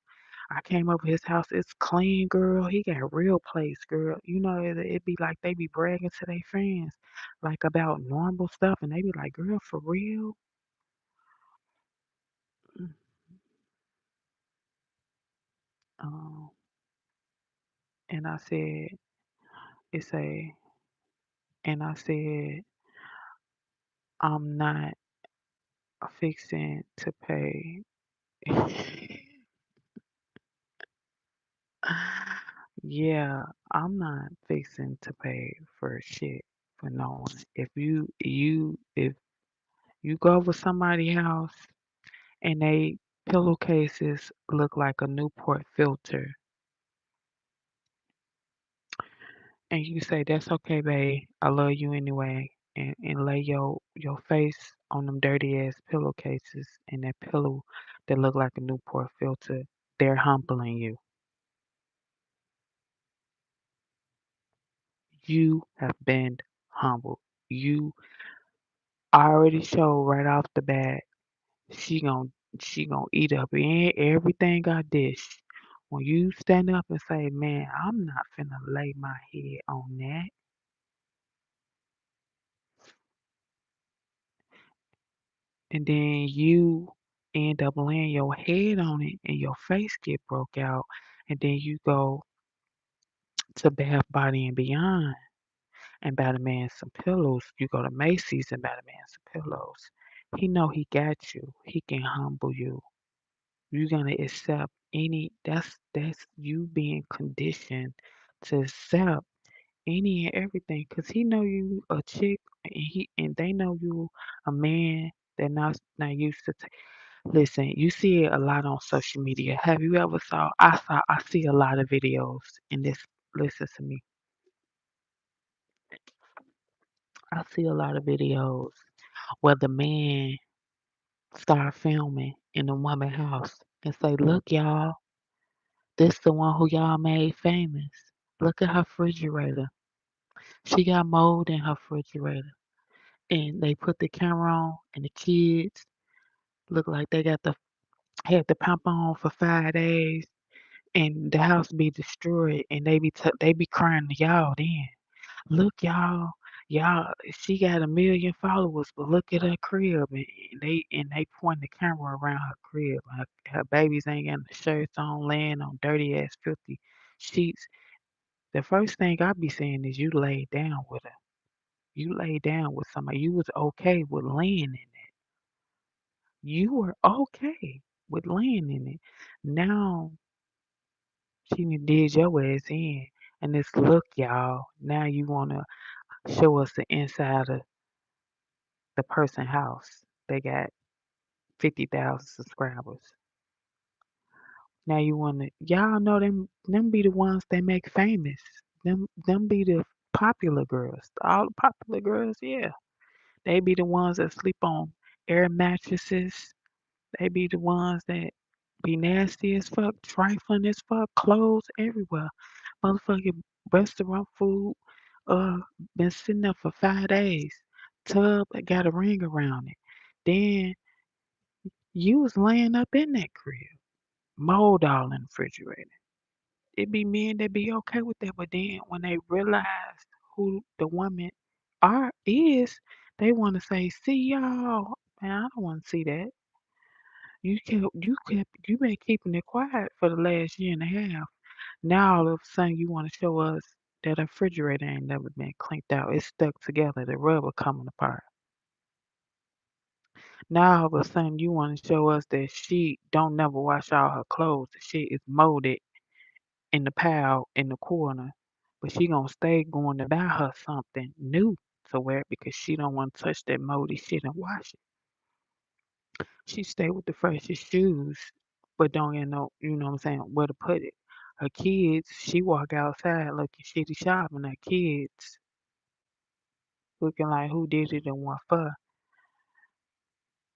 I came over his house. It's clean, girl. He got real place, girl. You know, it be like they be bragging to their friends, like about normal stuff, and they be like, girl, for real. Mm. Um, and I said, it's a, and I said, I'm not fixing to pay. Yeah, I'm not fixing to pay for shit for no one. If you go over somebody's house and they pillowcases look like a Newport filter, and you say that's okay, babe, I love you anyway, and lay your face on them dirty ass pillowcases and that pillow that look like a Newport filter, they're humbling you. You have been humbled. You already show right off the bat she gon' she gonna eat up everything I dish. When you stand up and say, man, I'm not finna lay my head on that, and then you end up laying your head on it and your face get broke out, and then you go to Bath Body and Beyond and buy the man some pillows. You go to Macy's and buy the man some pillows. He know he got you. He can humble you. You're gonna accept that's you being conditioned to accept any and everything because he know you a chick and they know you a man that not used to listen. You see it a lot on social media. Have you ever I see a lot of videos in this. Listen to me. I see a lot of videos where the man start filming in the woman house and say, look y'all, this the one who y'all made famous. Look at her refrigerator. She got mold in her refrigerator. And they put the camera on and the kids look like they had the pump on for 5 days and the house be destroyed and they be crying to y'all then. Look y'all she got 1 million followers but look at her crib and they point the camera around her crib. Her babies ain't got no shirts on, laying on dirty ass filthy sheets. The first thing I be saying is you laid down with her. You laid down with somebody. You was okay with laying in it. You were okay with laying in it. Now she done did your ass in. And it's look, y'all. Now you wanna show us the inside of the person house. They got 50,000 subscribers. Now you wanna y'all know them be the ones they make famous. Them be the popular girls. All the popular girls, yeah. They be the ones that sleep on air mattresses. They be the ones that be nasty as fuck, trifling as fuck, clothes everywhere. Motherfucking restaurant food, uh, been sitting there for 5 days. tub that got a ring around it. Then you was laying up in that crib, mold all in the refrigerator. It be men that be okay with that, but then when they realize who the woman they want to say, "See y'all." Man, I don't want to see that. You been keeping it quiet for the last year and a half. Now all of a sudden you want to show us that a refrigerator ain't never been cleaned out. It's stuck together. The rubber coming apart. Now all of a sudden you want to show us that she don't never wash all her clothes. The shit is molded in the pile in the corner, but she gonna stay going to buy her something new to wear because she don't want to touch that moldy shit and wash it. She stay with the freshest shoes, but don't get no, you know what I'm saying, where to put it. Her kids, she walk outside looking shitty shopping. Her kids looking like who did it and what for.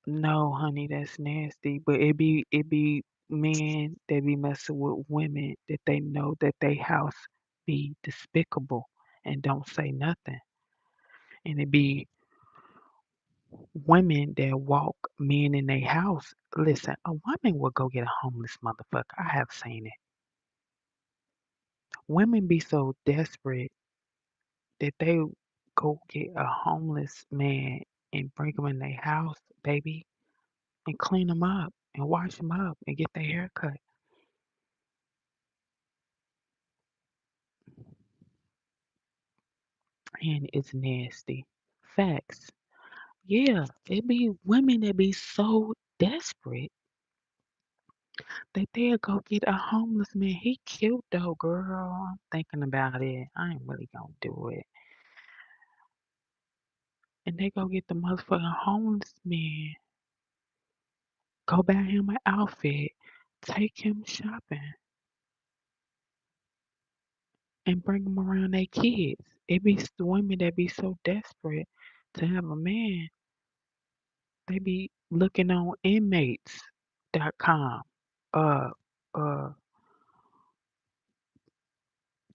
No, honey, that's nasty. But it be men that be messing with women that they know that they house be despicable and don't say nothing. And it be women that walk men in their house. Listen, a woman will go get a homeless motherfucker. I have seen it. Women be so desperate that they go get a homeless man and bring him in their house, baby, and clean them up and wash them up and get their hair cut. And it's nasty. Facts. Yeah, it be women that be so desperate that they'll go get a homeless man. He cute though, girl. I'm thinking about it. I ain't really gonna do it. And they go get the motherfucking homeless man, go buy him an outfit, take him shopping, and bring him around their kids. It be the women that be so desperate to have a man, they be looking on inmates.com, uh, uh,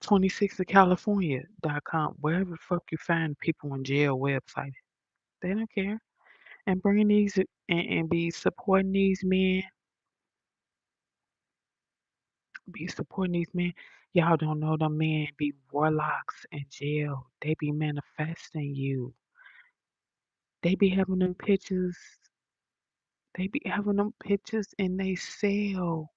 26 of California.com, wherever the fuck you find people in jail website. They don't care. And bring these and be supporting these men, be supporting these men. Y'all don't know them men be warlocks in jail. They be manifesting you. They be having them pictures. They be having them pictures in they cell.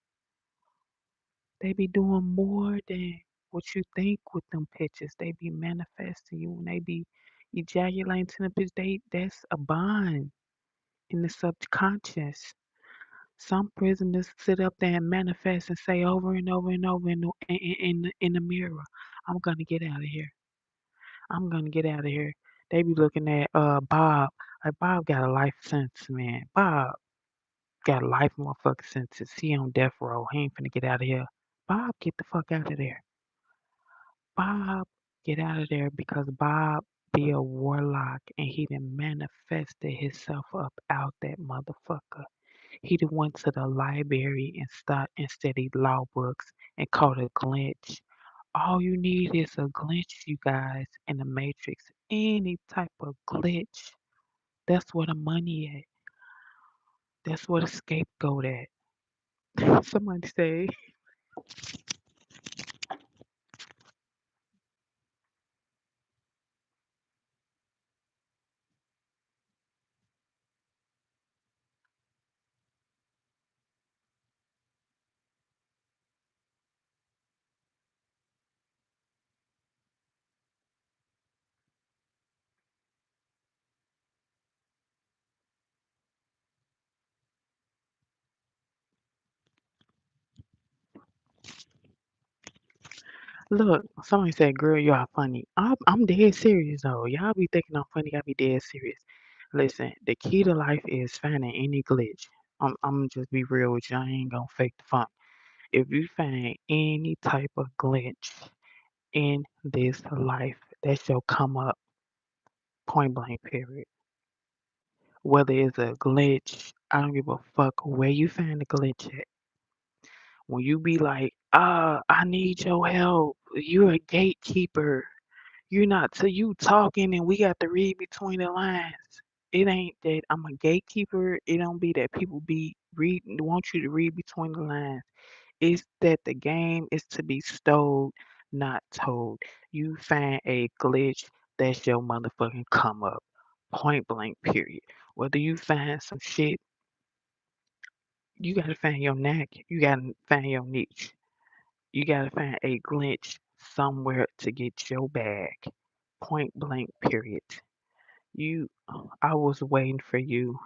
They be doing more than what you think with them pictures. They be manifesting you and they be ejaculating to the picture. That's a bond in the subconscious. Some prisoners sit up there and manifest and say over and over and over in the mirror, I'm gonna get out of here. I'm gonna get out of here. They be looking at Bob. Like Bob got a life sentence, man. Bob got a life motherfucking sentence. He on death row. He ain't finna get out of here. Bob, get the fuck out of there. Bob, get out of there because Bob be a warlock and he done manifested himself up out that motherfucker. He done went to the library and studied law books and caught a glitch. All you need is a glitch, you guys, in the matrix. Any type of glitch. That's where the money at. That's where the scapegoat at. Somebody say, look, somebody said, girl, y'all funny. I'm dead serious though. Y'all be thinking I'm funny, I be dead serious. Listen, the key to life is finding any glitch. I'm gonna just be real with you. I ain't gonna fake the funk. If you find any type of glitch in this life, that shall come up point blank period. Whether it's a glitch, I don't give a fuck where you find the glitch at. When you be like, I need your help. You're a gatekeeper. You're not till you talking and we got to read between the lines. It ain't that I'm a gatekeeper. It don't be that people be reading want you to read between the lines. It's that the game is to be stowed, not told. You find a glitch, that's your motherfucking come up. Point blank period. Whether you find some shit, you gotta find your knack. You gotta find your niche. You gotta find a glitch somewhere to get your bag. Point blank period. You I was waiting for you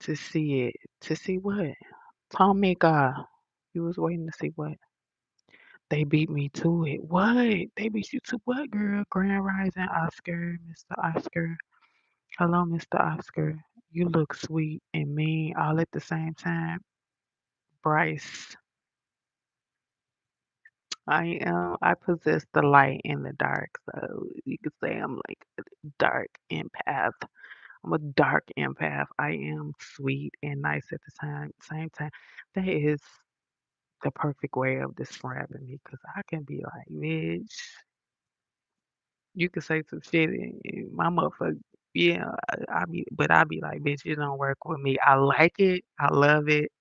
to see it. To see what? Tell me God. You was waiting to see what? They beat me to it. What? They beat you to what, girl? Grand Rising Oscar, Mr. Oscar. Hello, Mr. Oscar. You look sweet and mean all at the same time. Bryce, I possess the light and the dark, so you could say I'm like a dark empath. I'm a dark empath. I am sweet and nice at the same time. That is the perfect way of describing me, because I can be like, bitch, you could say some shit and my motherfucker, yeah, I be like, bitch, it don't work with me. I like it, I love it,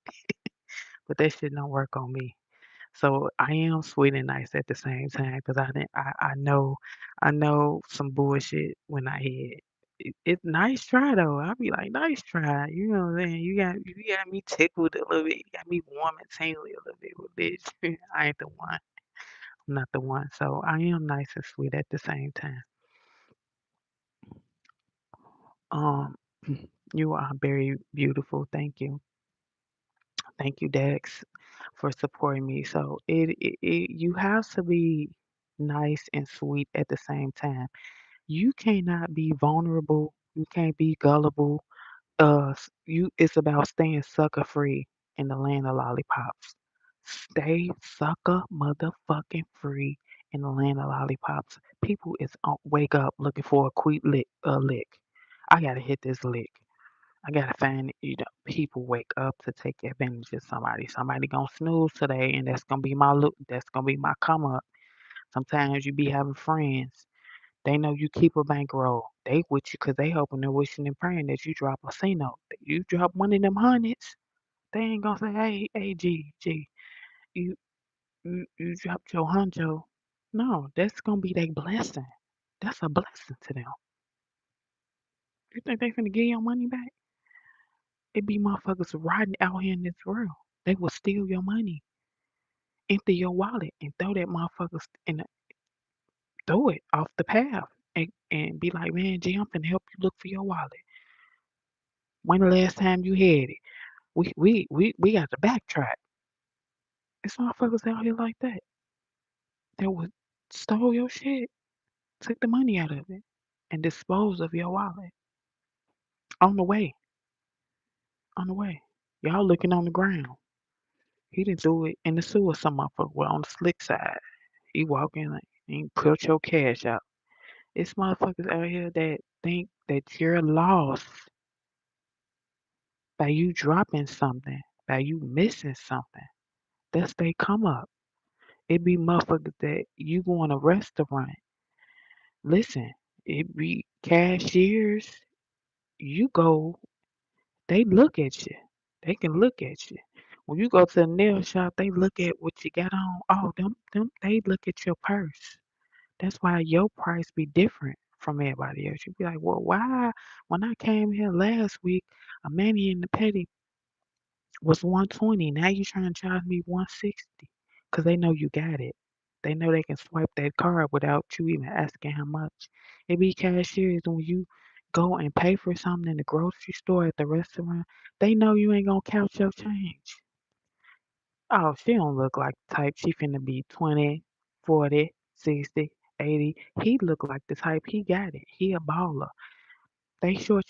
but that shit don't work on me. So I am sweet and nice at the same time because I know some bullshit when I hear it. It's nice try though. I be like, nice try. You know what I'm saying? You got me tickled a little bit. You got me warm and tingly a little bit with bitch. I ain't the one. I'm not the one. So I am nice and sweet at the same time. Um, you are very beautiful. Thank you. Thank you, Dex, for supporting me. So you have to be nice and sweet at the same time. You cannot be vulnerable. You can't be gullible. You it's about staying sucker free in the land of lollipops. Stay sucker motherfucking free in the land of lollipops. People is wake up looking for a quick lick. I gotta hit this lick. I gotta find, people wake up to take advantage of somebody. Somebody gonna snooze today, and that's gonna be my look. That's gonna be my come up. Sometimes you be having friends. They know you keep a bankroll. They with you because they hoping and wishing and praying that you drop a C note. You drop one of them hundreds, they ain't gonna say, hey, G, you, you dropped your huncho. No, that's gonna be their blessing. That's a blessing to them. You think they finna give your money back? It be motherfuckers riding out here in this world. They will steal your money, empty your wallet, and throw that motherfuckers throw it off the path, and be like, man, G, I'm finna help you look for your wallet. When the last time you had it? We got to backtrack. It's motherfuckers out here like that that would stole your shit, took the money out of it, and dispose of your wallet on the way. On the way. Y'all looking on the ground. He didn't do it in the sewer. Some motherfucker was on the slick side. He walk in like, and put your cash out. It's motherfuckers out here that think that you're lost by you dropping something, by you missing something. That's they come up. It be motherfuckers that you go in a restaurant. Listen, it be cashiers. You go, they look at you. They can look at you. When you go to the nail shop, they look at what you got on. Oh, they look at your purse. That's why your price be different from everybody else. You be like, well, why? When I came here last week, a mani in the petty was 120. Now you trying to charge me 160 because they know you got it. They know they can swipe that card without you even asking how much. It be cashiers when you go and pay for something in the grocery store at the restaurant. They know you ain't gonna count your change. Oh, she don't look like the type she finna be 20, 40, 60, 80. He look like the type he got it. He a baller. They short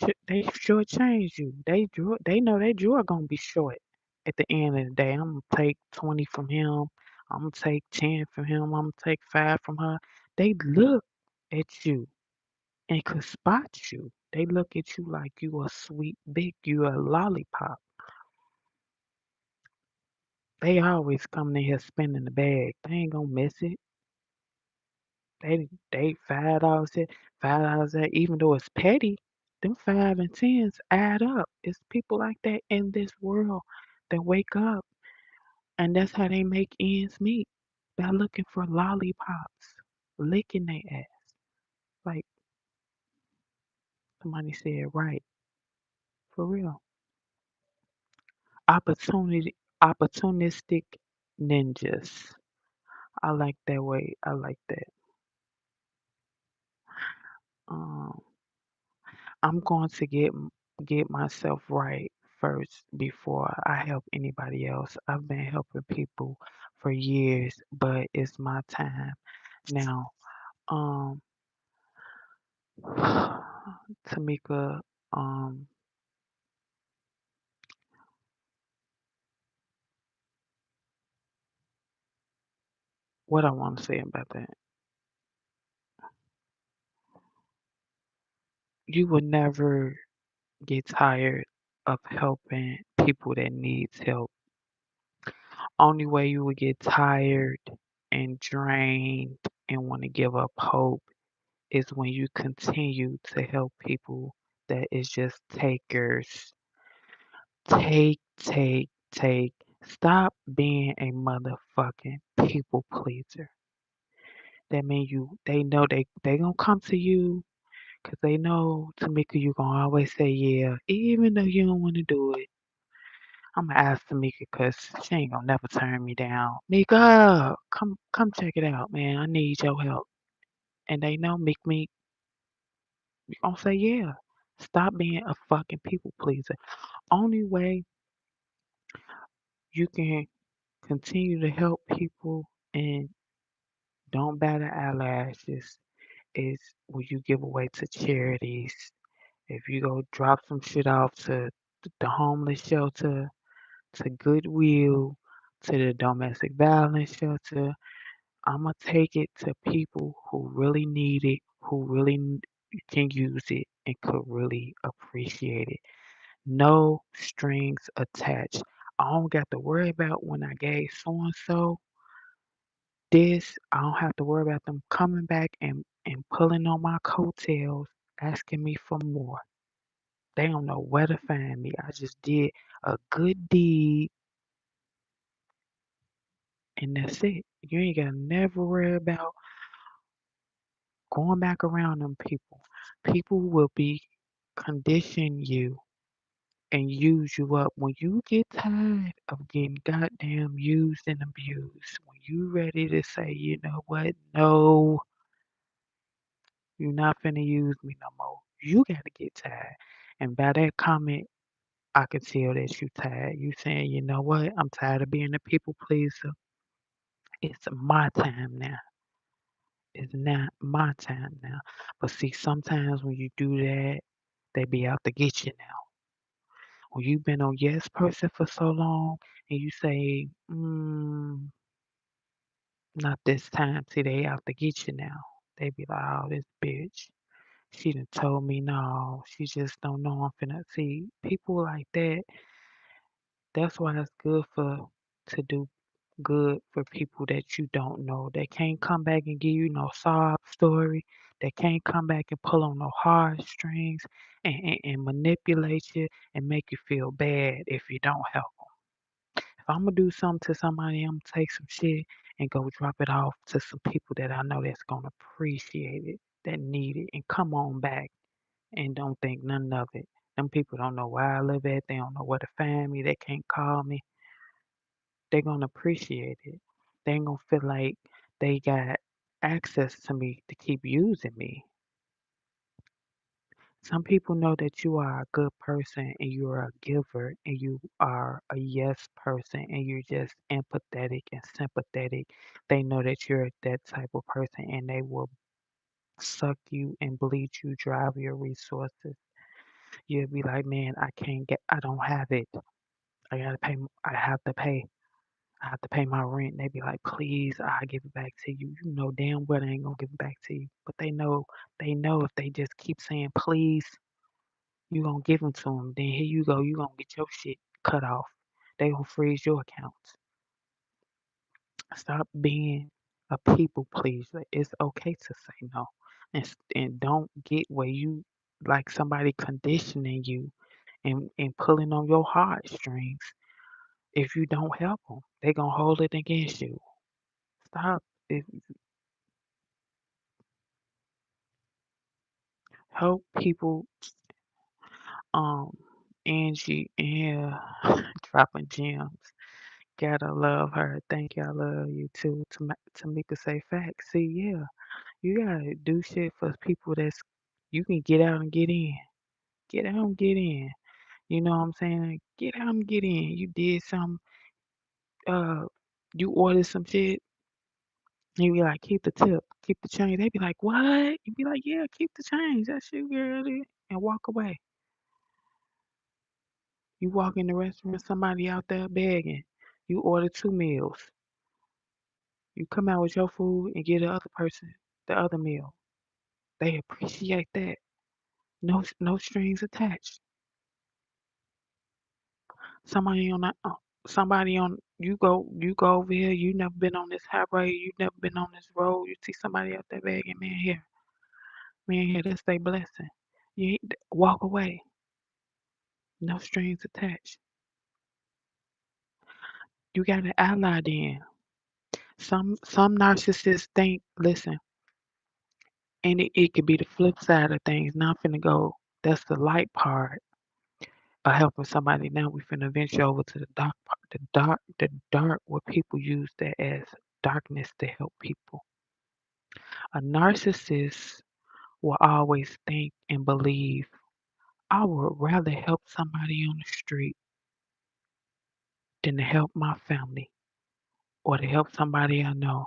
change you. They know they drawer gonna be short at the end of the day. I'm gonna take 20 from him. I'm gonna take 10 from him. I'm gonna take 5 from her. They look at you and could spot you. They look at you like you a sweet big, you a lollipop. They always coming in here spending the bag. They ain't gonna miss it. They $5 here, $5 there, even though it's petty, them 5 and 10s add up. It's people like that in this world that wake up and that's how they make ends meet by looking for lollipops, licking their ass. Like somebody said, right, for real. Opportunistic ninjas. I like that way. I like that. Um, I'm going to get myself right first before I help anybody else. I've been helping people for years, but it's my time now. Um, Tamika, um, what I want to say about that, you will never get tired of helping people that needs help. Only way you will get tired and drained and want to give up hope is when you continue to help people that is just takers. Take. Stop being a motherfucking people pleaser. That mean they know they gonna come to you because they know Tamika you gonna always say yeah, even though you don't want to do it. I'm gonna ask Tamika because she ain't gonna never turn me down. Mika, come check it out, man. I need your help. And they know Meek, you gonna say yeah. Stop being a fucking people pleaser. Only way you can continue to help people and don't bat an eyelashes is when you give away to charities. If you go drop some shit off to the homeless shelter, to Goodwill, to the domestic violence shelter, I'm gonna take it to people who really need it, who really can use it and could really appreciate it. No strings attached. I don't got to worry about when I gave so and so this. I don't have to worry about them coming back and pulling on my coattails, asking me for more. They don't know where to find me. I just did a good deed and that's it. You ain't gotta never worry about going back around them people. People will be condition you and use you up when you get tired of getting goddamn used and abused. When you ready to say, you know what, no, you're not finna use me no more. You gotta get tired. And by that comment, I can tell that you tired. You saying, you know what, I'm tired of being a people pleaser. It's my time now. It's not my time now. But see, sometimes when you do that, they be out to get you now. When you've been on yes person for so long and you say, not this time, see, they out to get you now. They be like, oh, this bitch. She done told me no. She just don't know I'm finna see people like that. That's why it's good for to do good for people that you don't know. They can't come back and give you no sob story. They can't come back and pull on no heartstrings and manipulate you and make you feel bad if you don't help them. If I'm gonna do something to somebody, I'm gonna take some shit and go drop it off to some people that I know that's gonna appreciate it, that need it, and come on back and don't think none of it. Them people don't know where I live at. They don't know where to find me. They can't call me. They're gonna appreciate it. They ain't gonna feel like they got access to me to keep using me. Some people know that you are a good person and you are a giver and you are a yes person and you're just empathetic and sympathetic. They know that you're that type of person and they will suck you and bleed you dry of your resources. You'll be like, man, I don't have it. I have to pay. I have to pay my rent. They be like, please, I'll give it back to you. You know damn well they ain't gonna give it back to you. But they know if they just keep saying please, you gonna give them to them. Then here you go, you gonna get your shit cut off. They gonna freeze your accounts. Stop being a people pleaser. It's okay to say no. And don't get where you like somebody conditioning you and pulling on your heartstrings. If you don't help them, they gonna hold it against you. Stop. If, help people. Um, Angie and dropping gems. Gotta love her. Thank you. I love you too. Tamika say facts. See, yeah, you gotta do shit for people that's you can get out and get in. Get out and get in. You know what I'm saying? Get out and get in. You did some. Uh, you ordered some shit. You be like, keep the tip, keep the change. They be like, what? You be like, yeah, keep the change. That shit, girl, and walk away. You walk in the restaurant, somebody out there begging. You order 2 meals. You come out with your food and give the other person the other meal. They appreciate that. No strings attached. Somebody on that, somebody on you go over here. You never been on this highway. You never been on this road. You see somebody out there begging, man here. That's their blessing. Walk away. No strings attached. You got an ally then. Some narcissists think, listen, and it could be the flip side of things. Now I'm finna go. That's the light part of helping somebody. Now we finna venture over to the dark part. The dark where people use that as darkness to help people. A narcissist will always think and believe, I would rather help somebody on the street than to help my family or to help somebody I know.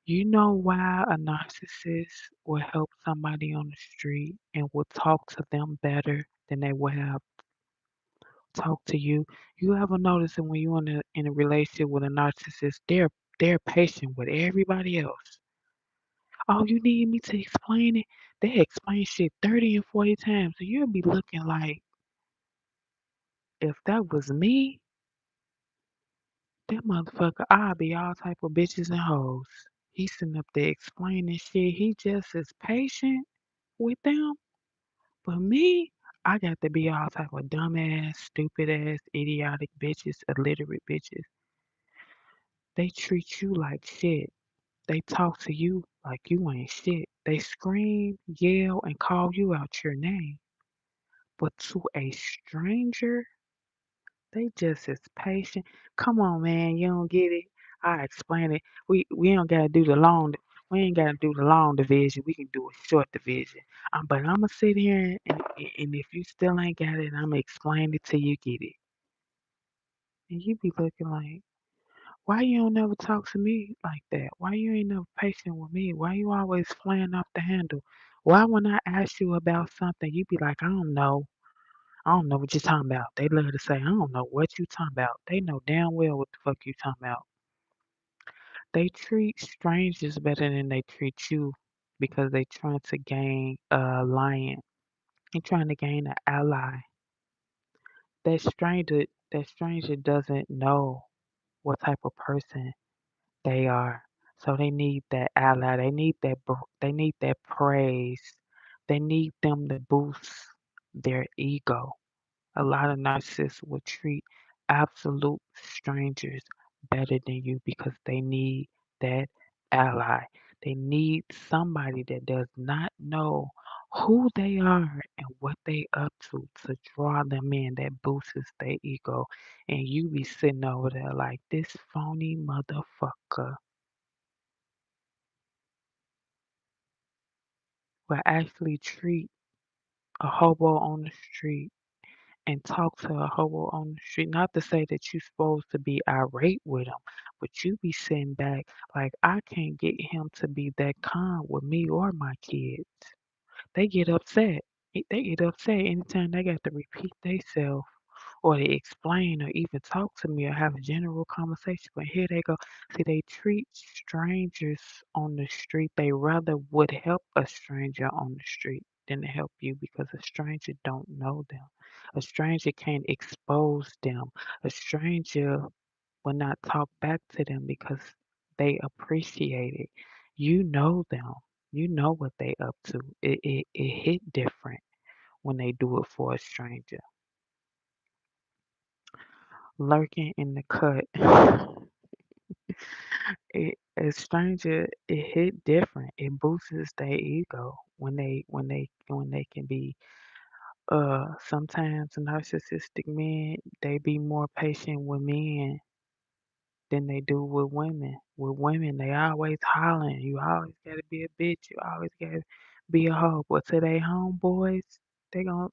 You know why a narcissist will help somebody on the street and will talk to them better than they would have talked to you? You ever notice that when you're in a relationship with a narcissist, they're patient with everybody else. Oh, you need me to explain it? They explain shit 30 and 40 times. So you'll be looking like, if that was me, that motherfucker, I'd be all type of bitches and hoes. He's sitting up there explaining shit. He just as patient with them. But me, I got to be all type of dumbass, stupid ass, idiotic bitches, illiterate bitches. They treat you like shit. They talk to you like you ain't shit. They scream, yell, and call you out your name. But to a stranger, they just as patient. Come on, man, you don't get it. I explain it. We don't gotta do the long. We ain't gotta do the long division. We can do a short division. But I'm gonna sit here and if you still ain't got it, I'm gonna explain it till you get it. And you be looking like, why you don't never talk to me like that? Why you ain't never patient with me? Why you always flying off the handle? Why when I ask you about something, you be like, I don't know. I don't know what you're talking about. They love to say, I don't know what you talking about. They know damn well what the fuck you talking about. They treat strangers better than they treat you because they trying to gain a alliance. They trying to gain an ally. That stranger doesn't know what type of person they are. So they need that ally. They need that praise. They need them to boost their ego. A lot of narcissists will treat absolute strangers better than you because they need that ally. They need somebody that does not know who they are and what they up to draw them in that boosts their ego. And you be sitting over there like this phony motherfucker will actually treat a hobo on the street and talk to a hobo on the street. Not to say that you're supposed to be irate with him, but you be sitting back like, I can't get him to be that calm with me or my kids. They get upset. They get upset anytime they got to repeat themselves or to explain or even talk to me or have a general conversation. But here they go. See, they treat strangers on the street. They rather would help a stranger on the street than to help you because a stranger don't know them. A stranger can't expose them. A stranger will not talk back to them because they appreciate it. You know them. You know what they up to. It hit different when they do it for a stranger. Lurking in the cut. A stranger, it hit different. It boosts their ego when they can be sometimes narcissistic men, they be more patient with men than they do with women. With women, they always hollering. You always gotta be a bitch. You always gotta be a hoe. But to they homeboys, they gon'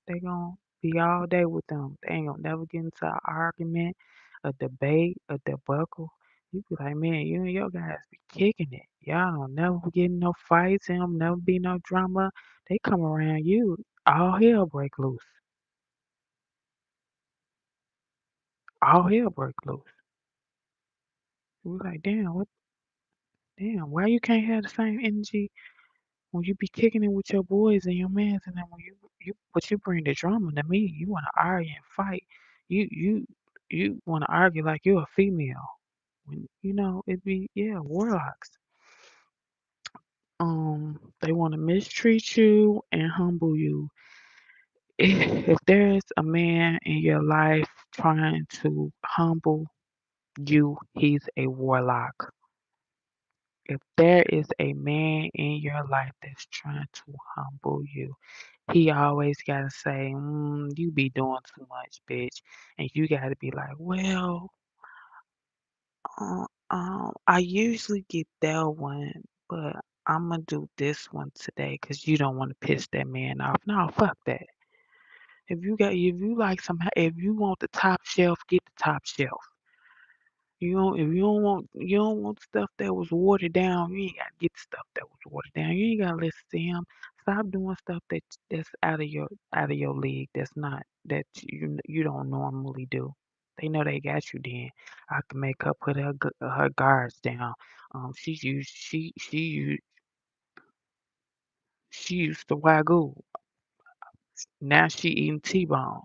be all day with them. They ain't gonna never get into an argument, a debate, a debacle. You be like, man, you and your guys be kicking it. Y'all don't never get in no fights. There don't never be no drama. They come around you, all hell break loose. All hell break loose. We like, damn, why you can't have the same energy when you be kicking it with your boys and your mans, and then when but you bring the drama to me. You want to argue and fight. You want to argue like you're a female. When it be warlocks. They want to mistreat you and humble you. If there's a man in your life trying to humble you, he's a warlock. If there is a man in your life that's trying to humble you, he always got to say, you be doing too much, bitch. And you got to be like, well, I usually get that one, but I'm going to do this one today because you don't want to piss that man off. No, fuck that. If you want the top shelf, get the top shelf. If you don't want stuff that was watered down, you ain't gotta get stuff that was watered down. You ain't gotta listen to him. Stop doing stuff that's out of your league. That's not that you don't normally do. They know they got you then. I can make her put her guards down. She used to wagyu. Now she eating T-bones.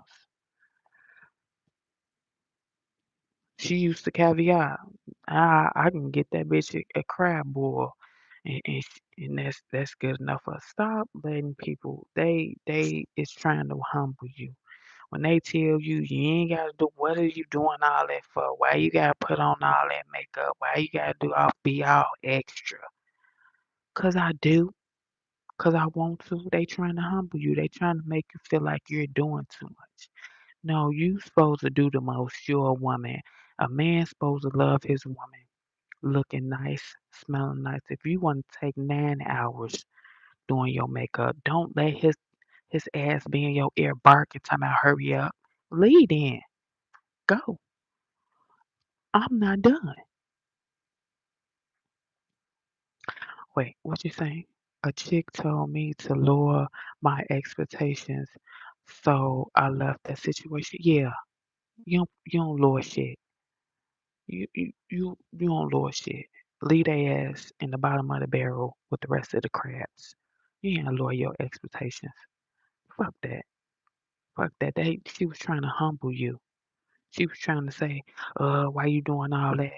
She used to caviar. I can get that bitch a crab boil, and that's good enough for her. Stop letting people. They is trying to humble you. When they tell you ain't gotta do. What are you doing all that for? Why you gotta put on all that makeup? Why you gotta be all extra? 'Cause I do. 'Cause I want to. They trying to humble you. They trying to make you feel like you're doing too much. No, you supposed to do the most. You're a woman. A man supposed to love his woman looking nice, smelling nice. If you want to take 9 hours doing your makeup, don't let his ass be in your ear barking, talking about hurry up. Lead in. Go. I'm not done. Wait, what you saying? A chick told me to lower my expectations, so I left that situation. Yeah, you don't lower shit. You don't lower shit. Leave their ass in the bottom of the barrel with the rest of the crabs. You ain't lower your expectations. Fuck that. Fuck that. She was trying to humble you. She was trying to say, why you doing all that?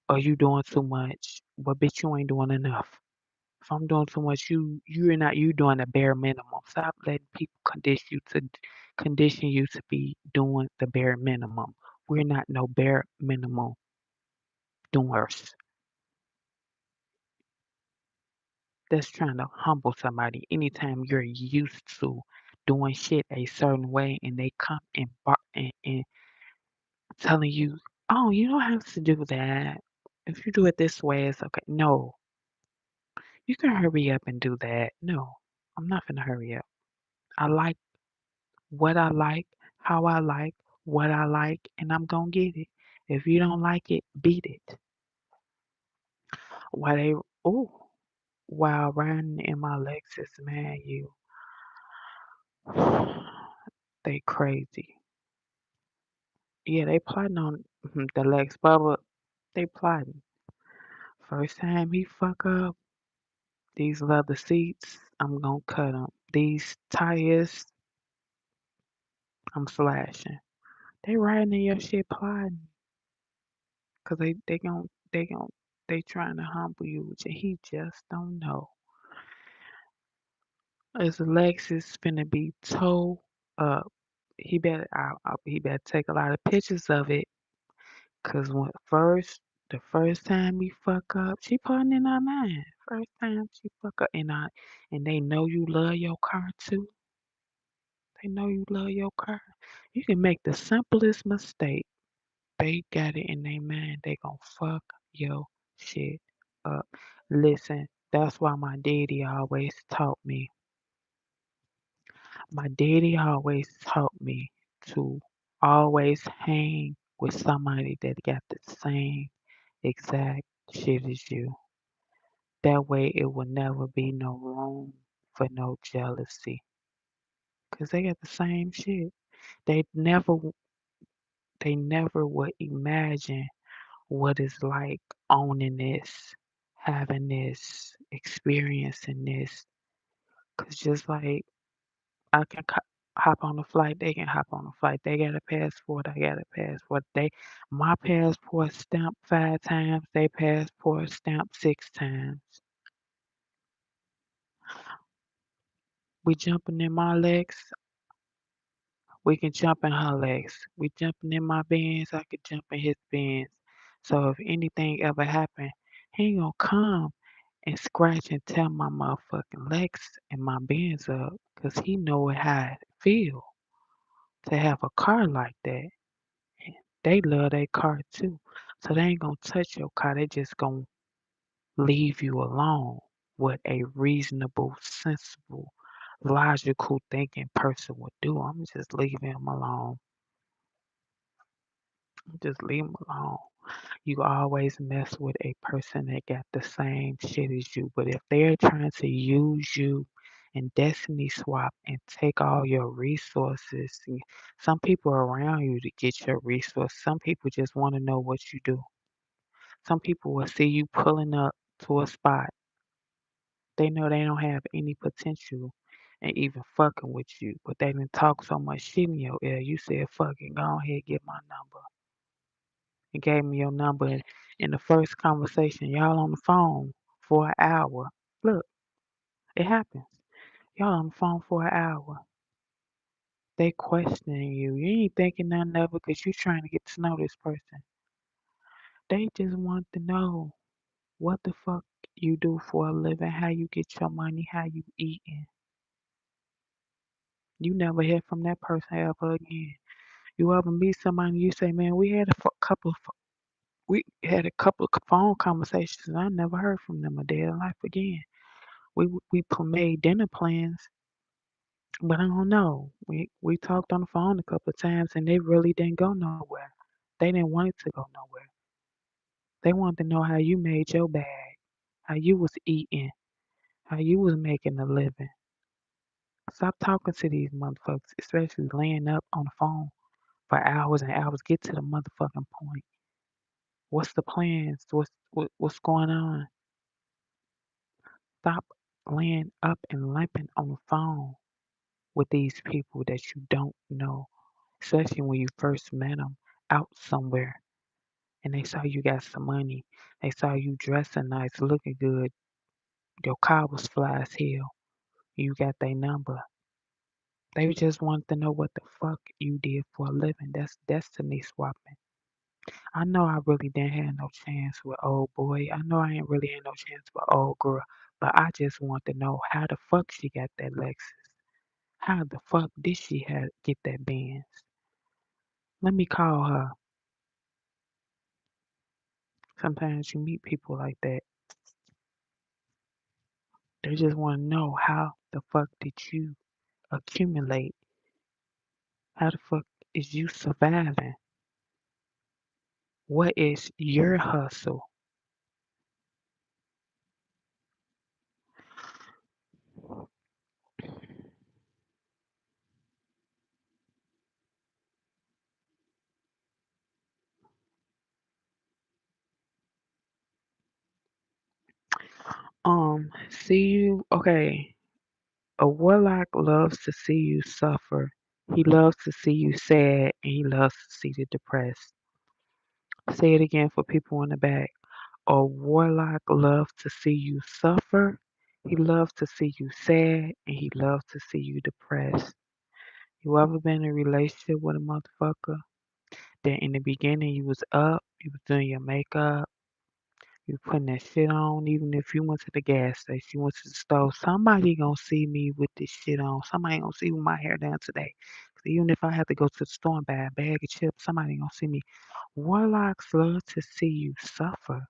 Are you doing too much? But bitch, you ain't doing enough. If I'm doing too much, you doing the bare minimum. Stop letting people condition you to be doing the bare minimum. We're not no bare minimum doers. That's trying to humble somebody. Anytime you're used to doing shit a certain way and they come and telling you, oh, you don't have to do that. If you do it this way, it's okay. No, you can hurry up and do that. No, I'm not gonna hurry up. I like what I like, how I like, what I like, and I'm gonna get it. If you don't like it, beat it. While they, oh, while riding in my Lexus, man, they crazy. Yeah, they plotting on the Lex Bubba. They plotting. First time he fuck up these leather seats, I'm gonna cut them. These tires, I'm slashing. They riding in your shit plotting, cause they gon' They trying to humble you. He just don't know. Is Alexis finna be toe up? He better take a lot of pictures of it. Cause the first time we fuck up, she putting in her mind. First time she fuck up, and they know you love your car too. They know you love your car. You can make the simplest mistake. They got it in their mind. They gonna fuck your shit up. Listen, that's why my daddy always taught me. My daddy always taught me to always hang with somebody that got the same exact shit as you. That way it will never be no room for no jealousy. Cause they got the same shit. They never they never would imagine what it's like owning this, having this, experiencing this. Cause just like I can hop on a flight, they can hop on a flight. They got a passport, I got a passport. My passport stamped 5 times, they passport stamped 6 times. We jumping in my legs, we can jump in her legs. We jumping in my bins, I could jump in his bins. So if anything ever happened, he ain't gonna come and scratch and tear my motherfucking legs and my bins up, 'cause he know how it feel to have a car like that. They love their car too. So they ain't gonna touch your car. They just gonna leave you alone. What a reasonable, sensible, logical thinking person would do. I'm just leaving him alone. Just leave him alone. You always mess with a person that got the same shit as you. But if they're trying to use you and destiny swap and take all your resources, some people are around you to get your resources. Some people just want to know what you do. Some people will see you pulling up to a spot. They know they don't have any potential and even fucking with you, but they didn't talk so much shit in your ear. You said, fucking go ahead, get my number. And gave me your number. And in the first conversation, y'all on the phone for an hour. Look, it happens. Y'all on the phone for an hour. They questioning you. You ain't thinking nothing of it because you trying to get to know this person. They just want to know what the fuck you do for a living, how you get your money, how you eating. You never hear from that person ever again. You ever meet somebody and you say, man, we had a couple of phone conversations and I never heard from them a day in life again. Made dinner plans, but I don't know. We talked on the phone a couple of times and they really didn't go nowhere. They didn't want it to go nowhere. They wanted to know how you made your bag, how you was eating, how you was making a living. Stop talking to these motherfuckers, especially laying up on the phone for hours and hours. Get to the motherfucking point. What's the plans? What's going on? Stop laying up and limping on the phone with these people that you don't know, especially when you first met them out somewhere and they saw you got some money. They saw you dressing nice, looking good. Your car was fly as hell. You got their number. They just wanted to know what the fuck you did for a living. That's destiny swapping. I know I really didn't have no chance with old boy. I know I ain't really had no chance with old girl. But I just want to know how the fuck she got that Lexus. How the fuck did she get that Benz? Let me call her. Sometimes you meet people like that. They just want to know how the fuck did you accumulate? How the fuck is you surviving? What is your hustle? See you. Okay, a warlock loves to see you suffer. He loves to see you sad, and he loves to see you depressed. Say it again for people in the back. A warlock loves to see you suffer. He loves to see you sad and he loves to see you depressed. You ever been in a relationship with a motherfucker that in the beginning you was up, you was doing your makeup, you putting that shit on, even if you went to the gas station, you went to the store, somebody gonna see me with this shit on. Somebody gonna see with my hair down today. 'Cause even if I have to go to the store and buy a bag of chips, somebody gonna see me. Warlocks love to see you suffer.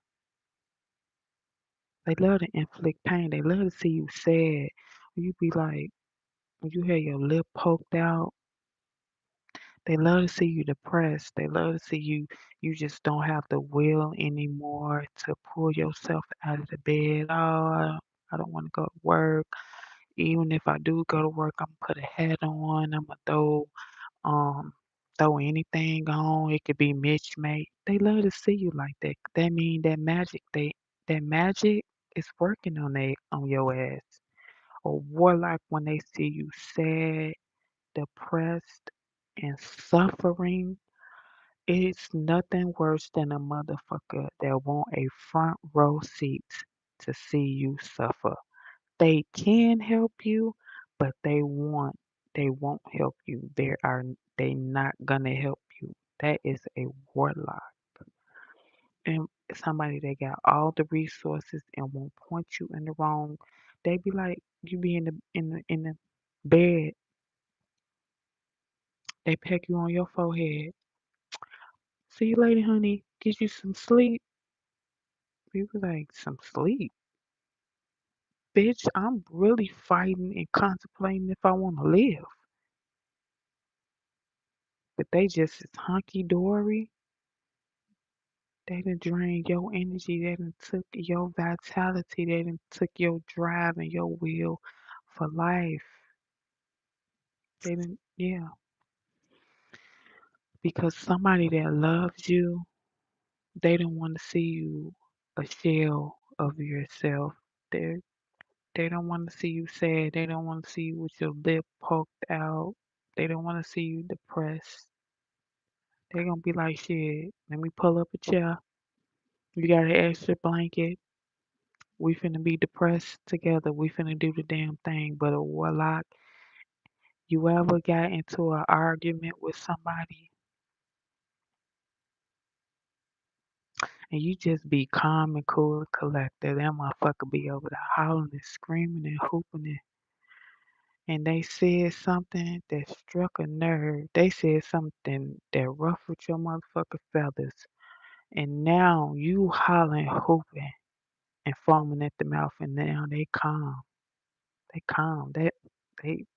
They love to inflict pain. They love to see you sad. You be like, when you have your lip poked out, they love to see you depressed. They love to see you just don't have the will anymore to pull yourself out of the bed. Oh, I don't want to go to work. Even if I do go to work, I'm gonna put a hat on. I'm gonna um throw anything on. It could be Mitch mate. They love to see you like that. That mean that magic is working on your ass. A warlock when they see you sad, depressed, and suffering, it's nothing worse than a motherfucker that want a front row seat to see you suffer. They can help you, but they won't help you. They not gonna help you. That is a warlock. And somebody that got all the resources and won't point you in the wrong. They be like you be in the bed, they peck you on your forehead. See you later, honey. Get you some sleep. You be like, some sleep? Bitch, I'm really fighting and contemplating if I wanna live. But they just as hunky dory. They done drained your energy. They done took your vitality. They done took your drive and your will for life. They done, yeah. Because somebody that loves you, they don't want to see you a shell of yourself. They they don't want to see you sad. They don't want to see you with your lip poked out. They don't want to see you depressed. They gonna be like, shit, let me pull up a chair. You got an extra blanket. We finna be depressed together. We finna do the damn thing. But a warlock, you ever got into an argument with somebody and you just be calm and cool and collected? That motherfucker be over there howling and screaming and hooping and they said something that struck a nerve. They said something that ruffled your motherfucking feathers. And now you hollering, hooping, and foaming at the mouth, and now they calm. They calm. They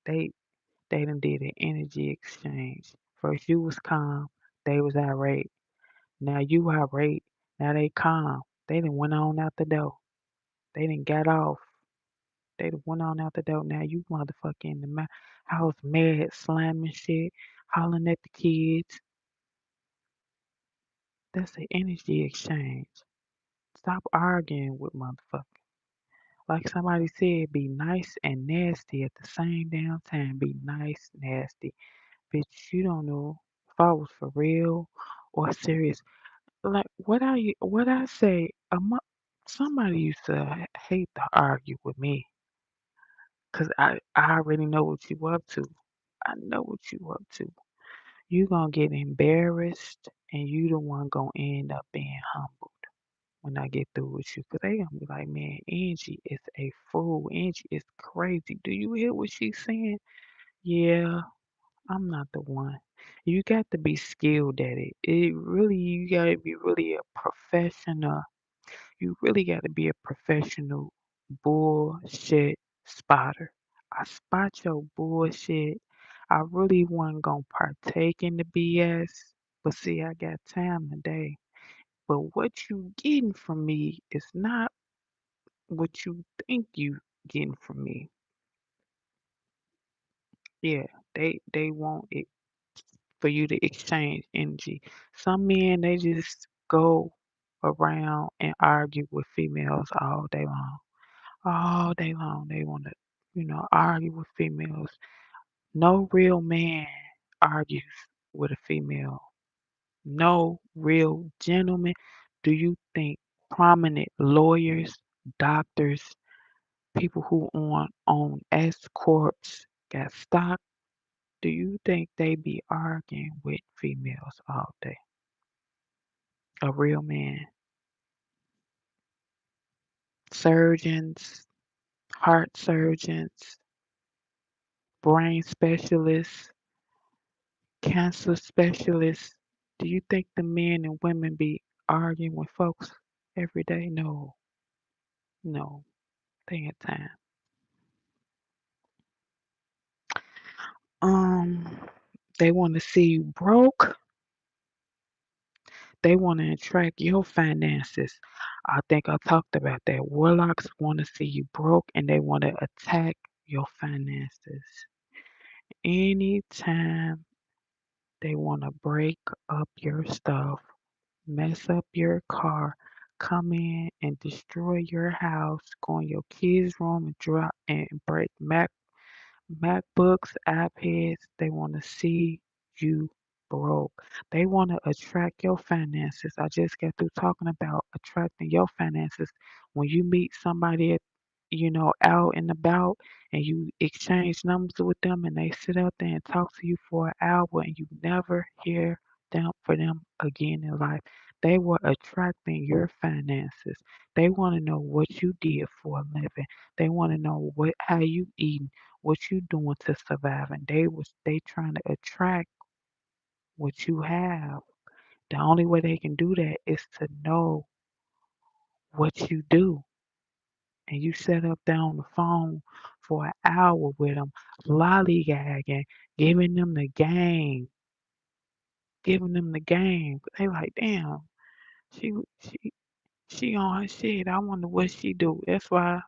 they done did an energy exchange. First you was calm, they was irate. Now you irate, now they calm. They done went on out the door. They done got off. They done went on out the door. Now you motherfucker in the house mad, slamming shit, hollering at the kids. That's an energy exchange. Stop arguing with motherfuckers. Like somebody said, be nice and nasty at the same damn time. Be nice, nasty. Bitch, you don't know if I was for real or serious. Like what I say, somebody used to hate to argue with me. 'Cause I already know what you up to. I know what you up to. You gonna get embarrassed and you the one gonna end up being humbled when I get through with you. 'Cause they gonna be like, man, Angie is a fool. Angie is crazy. Do you hear what she's saying? Yeah, I'm not the one. You got to be skilled at it. You gotta be really a professional. You really gotta be a professional bullshit spotter. I spot your bullshit. I really wasn't gonna partake in the BS, but see, I got time today. But what you getting from me is not what you think you getting from me. Yeah, they want it for you to exchange energy. Some men they just go around and argue with females all day long. All day long they want to, argue with females. No real man argues with a female. No real gentleman. Do you think? prominent lawyers, doctors, people who own S corps, got stock. Do you think they be arguing with females all day? A real man. Surgeons, heart surgeons, brain specialists, cancer specialists. Do you think the men and women be arguing with folks every day? No, no, they ain't time. Um, they want to see you broke. They want to attract your finances. I think I talked about that. Warlocks want to see you broke and they want to attack your finances. Anytime they want to break up your stuff, mess up your car, come in and destroy your house, go in your kids' room and drop and break MacBooks, iPads, they want to see you broke. They want to attract your finances. I just got through talking about attracting your finances. When you meet somebody, out and about, and you exchange numbers with them, and they sit out there and talk to you for an hour, and you never hear them again in life. They were attracting your finances. They want to know what you did for a living. They want to know how you eating, what you doing to survive, and they trying to attract what you have. The only way they can do that is to know what you do. And you set up there on the phone for an hour with them, lollygagging, giving them the game, giving them the game. They like, damn, she she she on her shit. I wonder what she do. That's why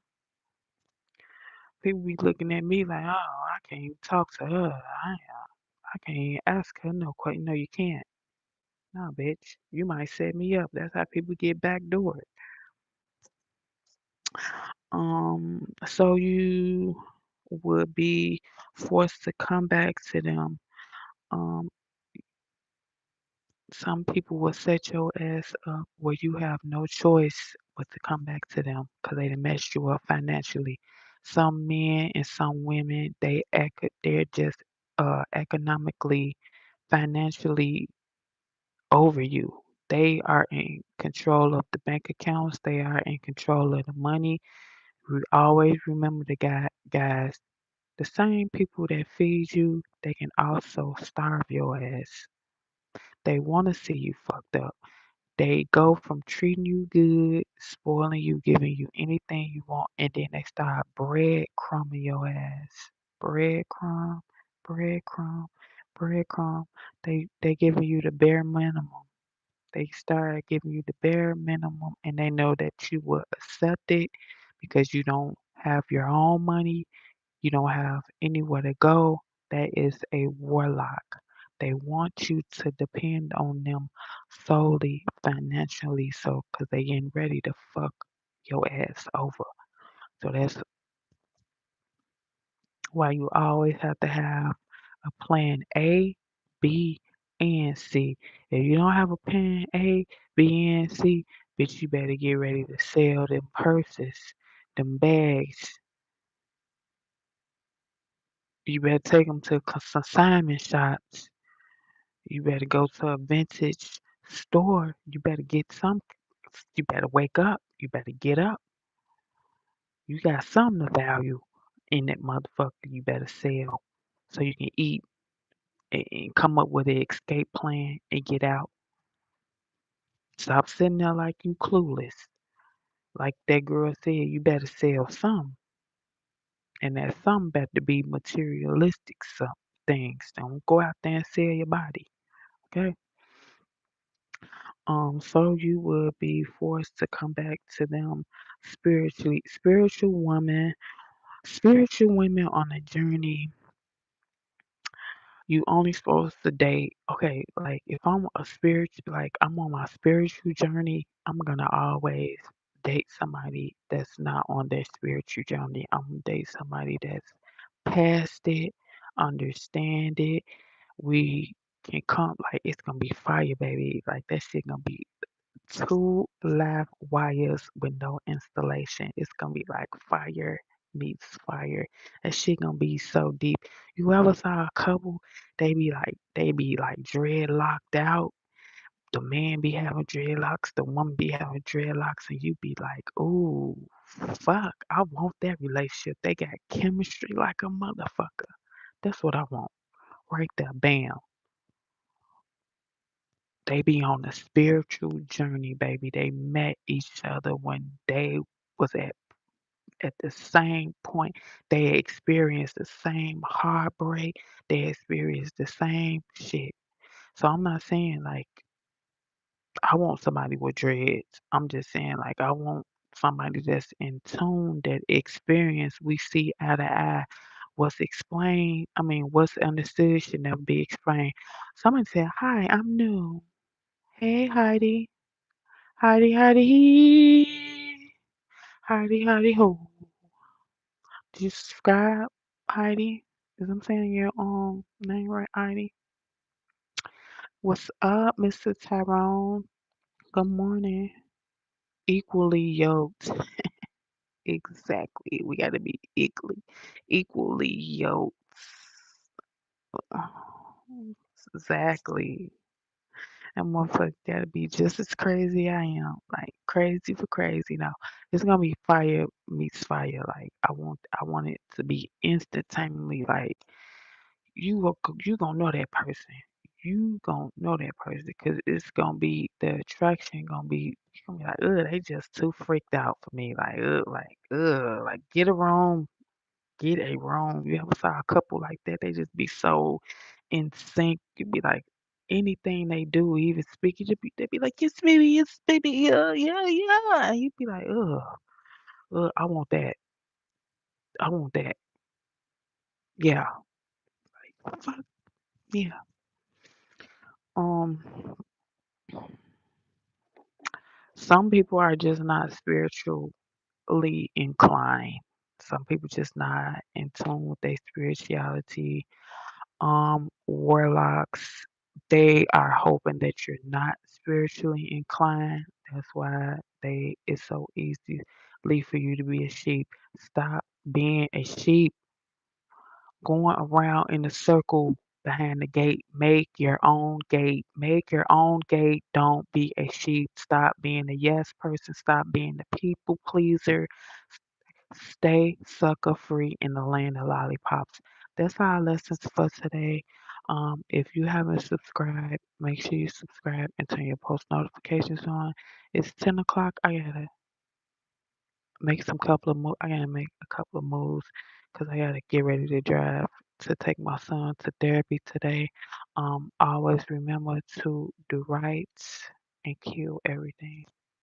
people be looking at me like, oh, I can't even talk to her. I can't even ask her no question. No, you can't. No, bitch. You might set me up. That's how people get backdoored. So you would be forced to come back to them. Um, some people will set your ass up where you have no choice but to come back to them because they done messed you up financially. Some men and some women, they're just economically, financially over you. They are in control of the bank accounts. They are in control of the money. We always remember guys, the same people that feed you, they can also starve your ass. They want to see you fucked up. They go from treating you good, spoiling you, giving you anything you want, and then they start breadcrumbing your ass. Breadcrumb, breadcrumb, breadcrumb. They giving you the bare minimum. They start giving you the bare minimum, and they know that you will accept it because you don't have your own money, you don't have anywhere to go. That is a warlock. They want you to depend on them solely financially, so because they getting ready to fuck your ass over. So that's why you always have to have a plan A, B, and C. If you don't have a plan A, B, and C, bitch, you better get ready to sell them purses, them bags. You better take them to consignment shops. You better go to a vintage store. You better get some. You better wake up. You better get up. You got something of value in that motherfucker. You better sell so you can eat and come up with an escape plan and get out. Stop sitting there like you clueless. Like that girl said, you better sell some. And that some better be materialistic things. Don't go out there and sell your body. Okay? So you would be forced to come back to them spiritually. Spiritual women on a journey, you only supposed to date. Okay, like if I'm on my spiritual journey, I'm gonna always date somebody that's not on their spiritual journey. I'm gonna date somebody that's past it, understand it. We can come like it's gonna be fire, baby. Like that shit gonna be two live wires with no installation. It's gonna be like fire meets fire. That shit gonna be so deep. You ever saw a couple? They be like dreadlocked out. The man be having dreadlocks, the woman be having dreadlocks, and you be like, ooh, fuck, I want that relationship. They got chemistry like a motherfucker. That's what I want. Right there, bam. They be on a spiritual journey, baby. They met each other when they was at the same point. They experienced the same heartbreak. They experienced the same shit. So I'm not saying like I want somebody with dreads. I'm just saying like I want somebody that's in tune, that experience we see eye to eye. What's explained, I mean, what's understood should never be explained. Someone said, "Hi, I'm new." Hey, Heidi. Heidi, Heidi. Heidi, Heidi, ho. Did you subscribe, Heidi? Is I'm saying your name right, Heidi? What's up, Mr. Tyrone? Good morning. Equally yoked. Exactly. We gotta be equally yoked. Exactly. And motherfucker gotta be just as crazy I am. Like crazy for crazy. Now it's gonna be fire meets fire. Like I want it to be instantaneously like you gonna know that person. You gonna know that person because it's gonna be the attraction gonna be you gonna be like, ugh, they just too freaked out for me. Like get a room, get a room. You ever saw a couple like that? They just be so in sync. You'd be like anything they do, even speak, they'd be like, yes, baby, yeah, yeah, yeah. And you'd be like, I want that. I want that. Yeah. Fuck, yeah. Um, some people are just not spiritually inclined. Some people just not in tune with their spirituality. Warlocks, they are hoping that you're not spiritually inclined. That's why it's so easy for you to be a sheep. Stop being a sheep, going around in a circle behind the gate. Make your own gate. Make your own gate. Don't be a sheep. Stop being a yes person. Stop being the people pleaser. Stay sucker free in the land of lollipops. That's our lessons for today. If you haven't subscribed, make sure you subscribe and turn your post notifications on. It's 10 o'clock. I gotta make a couple of moves because I gotta get ready to drive to take my son to therapy today. Always remember to do right and kill everything.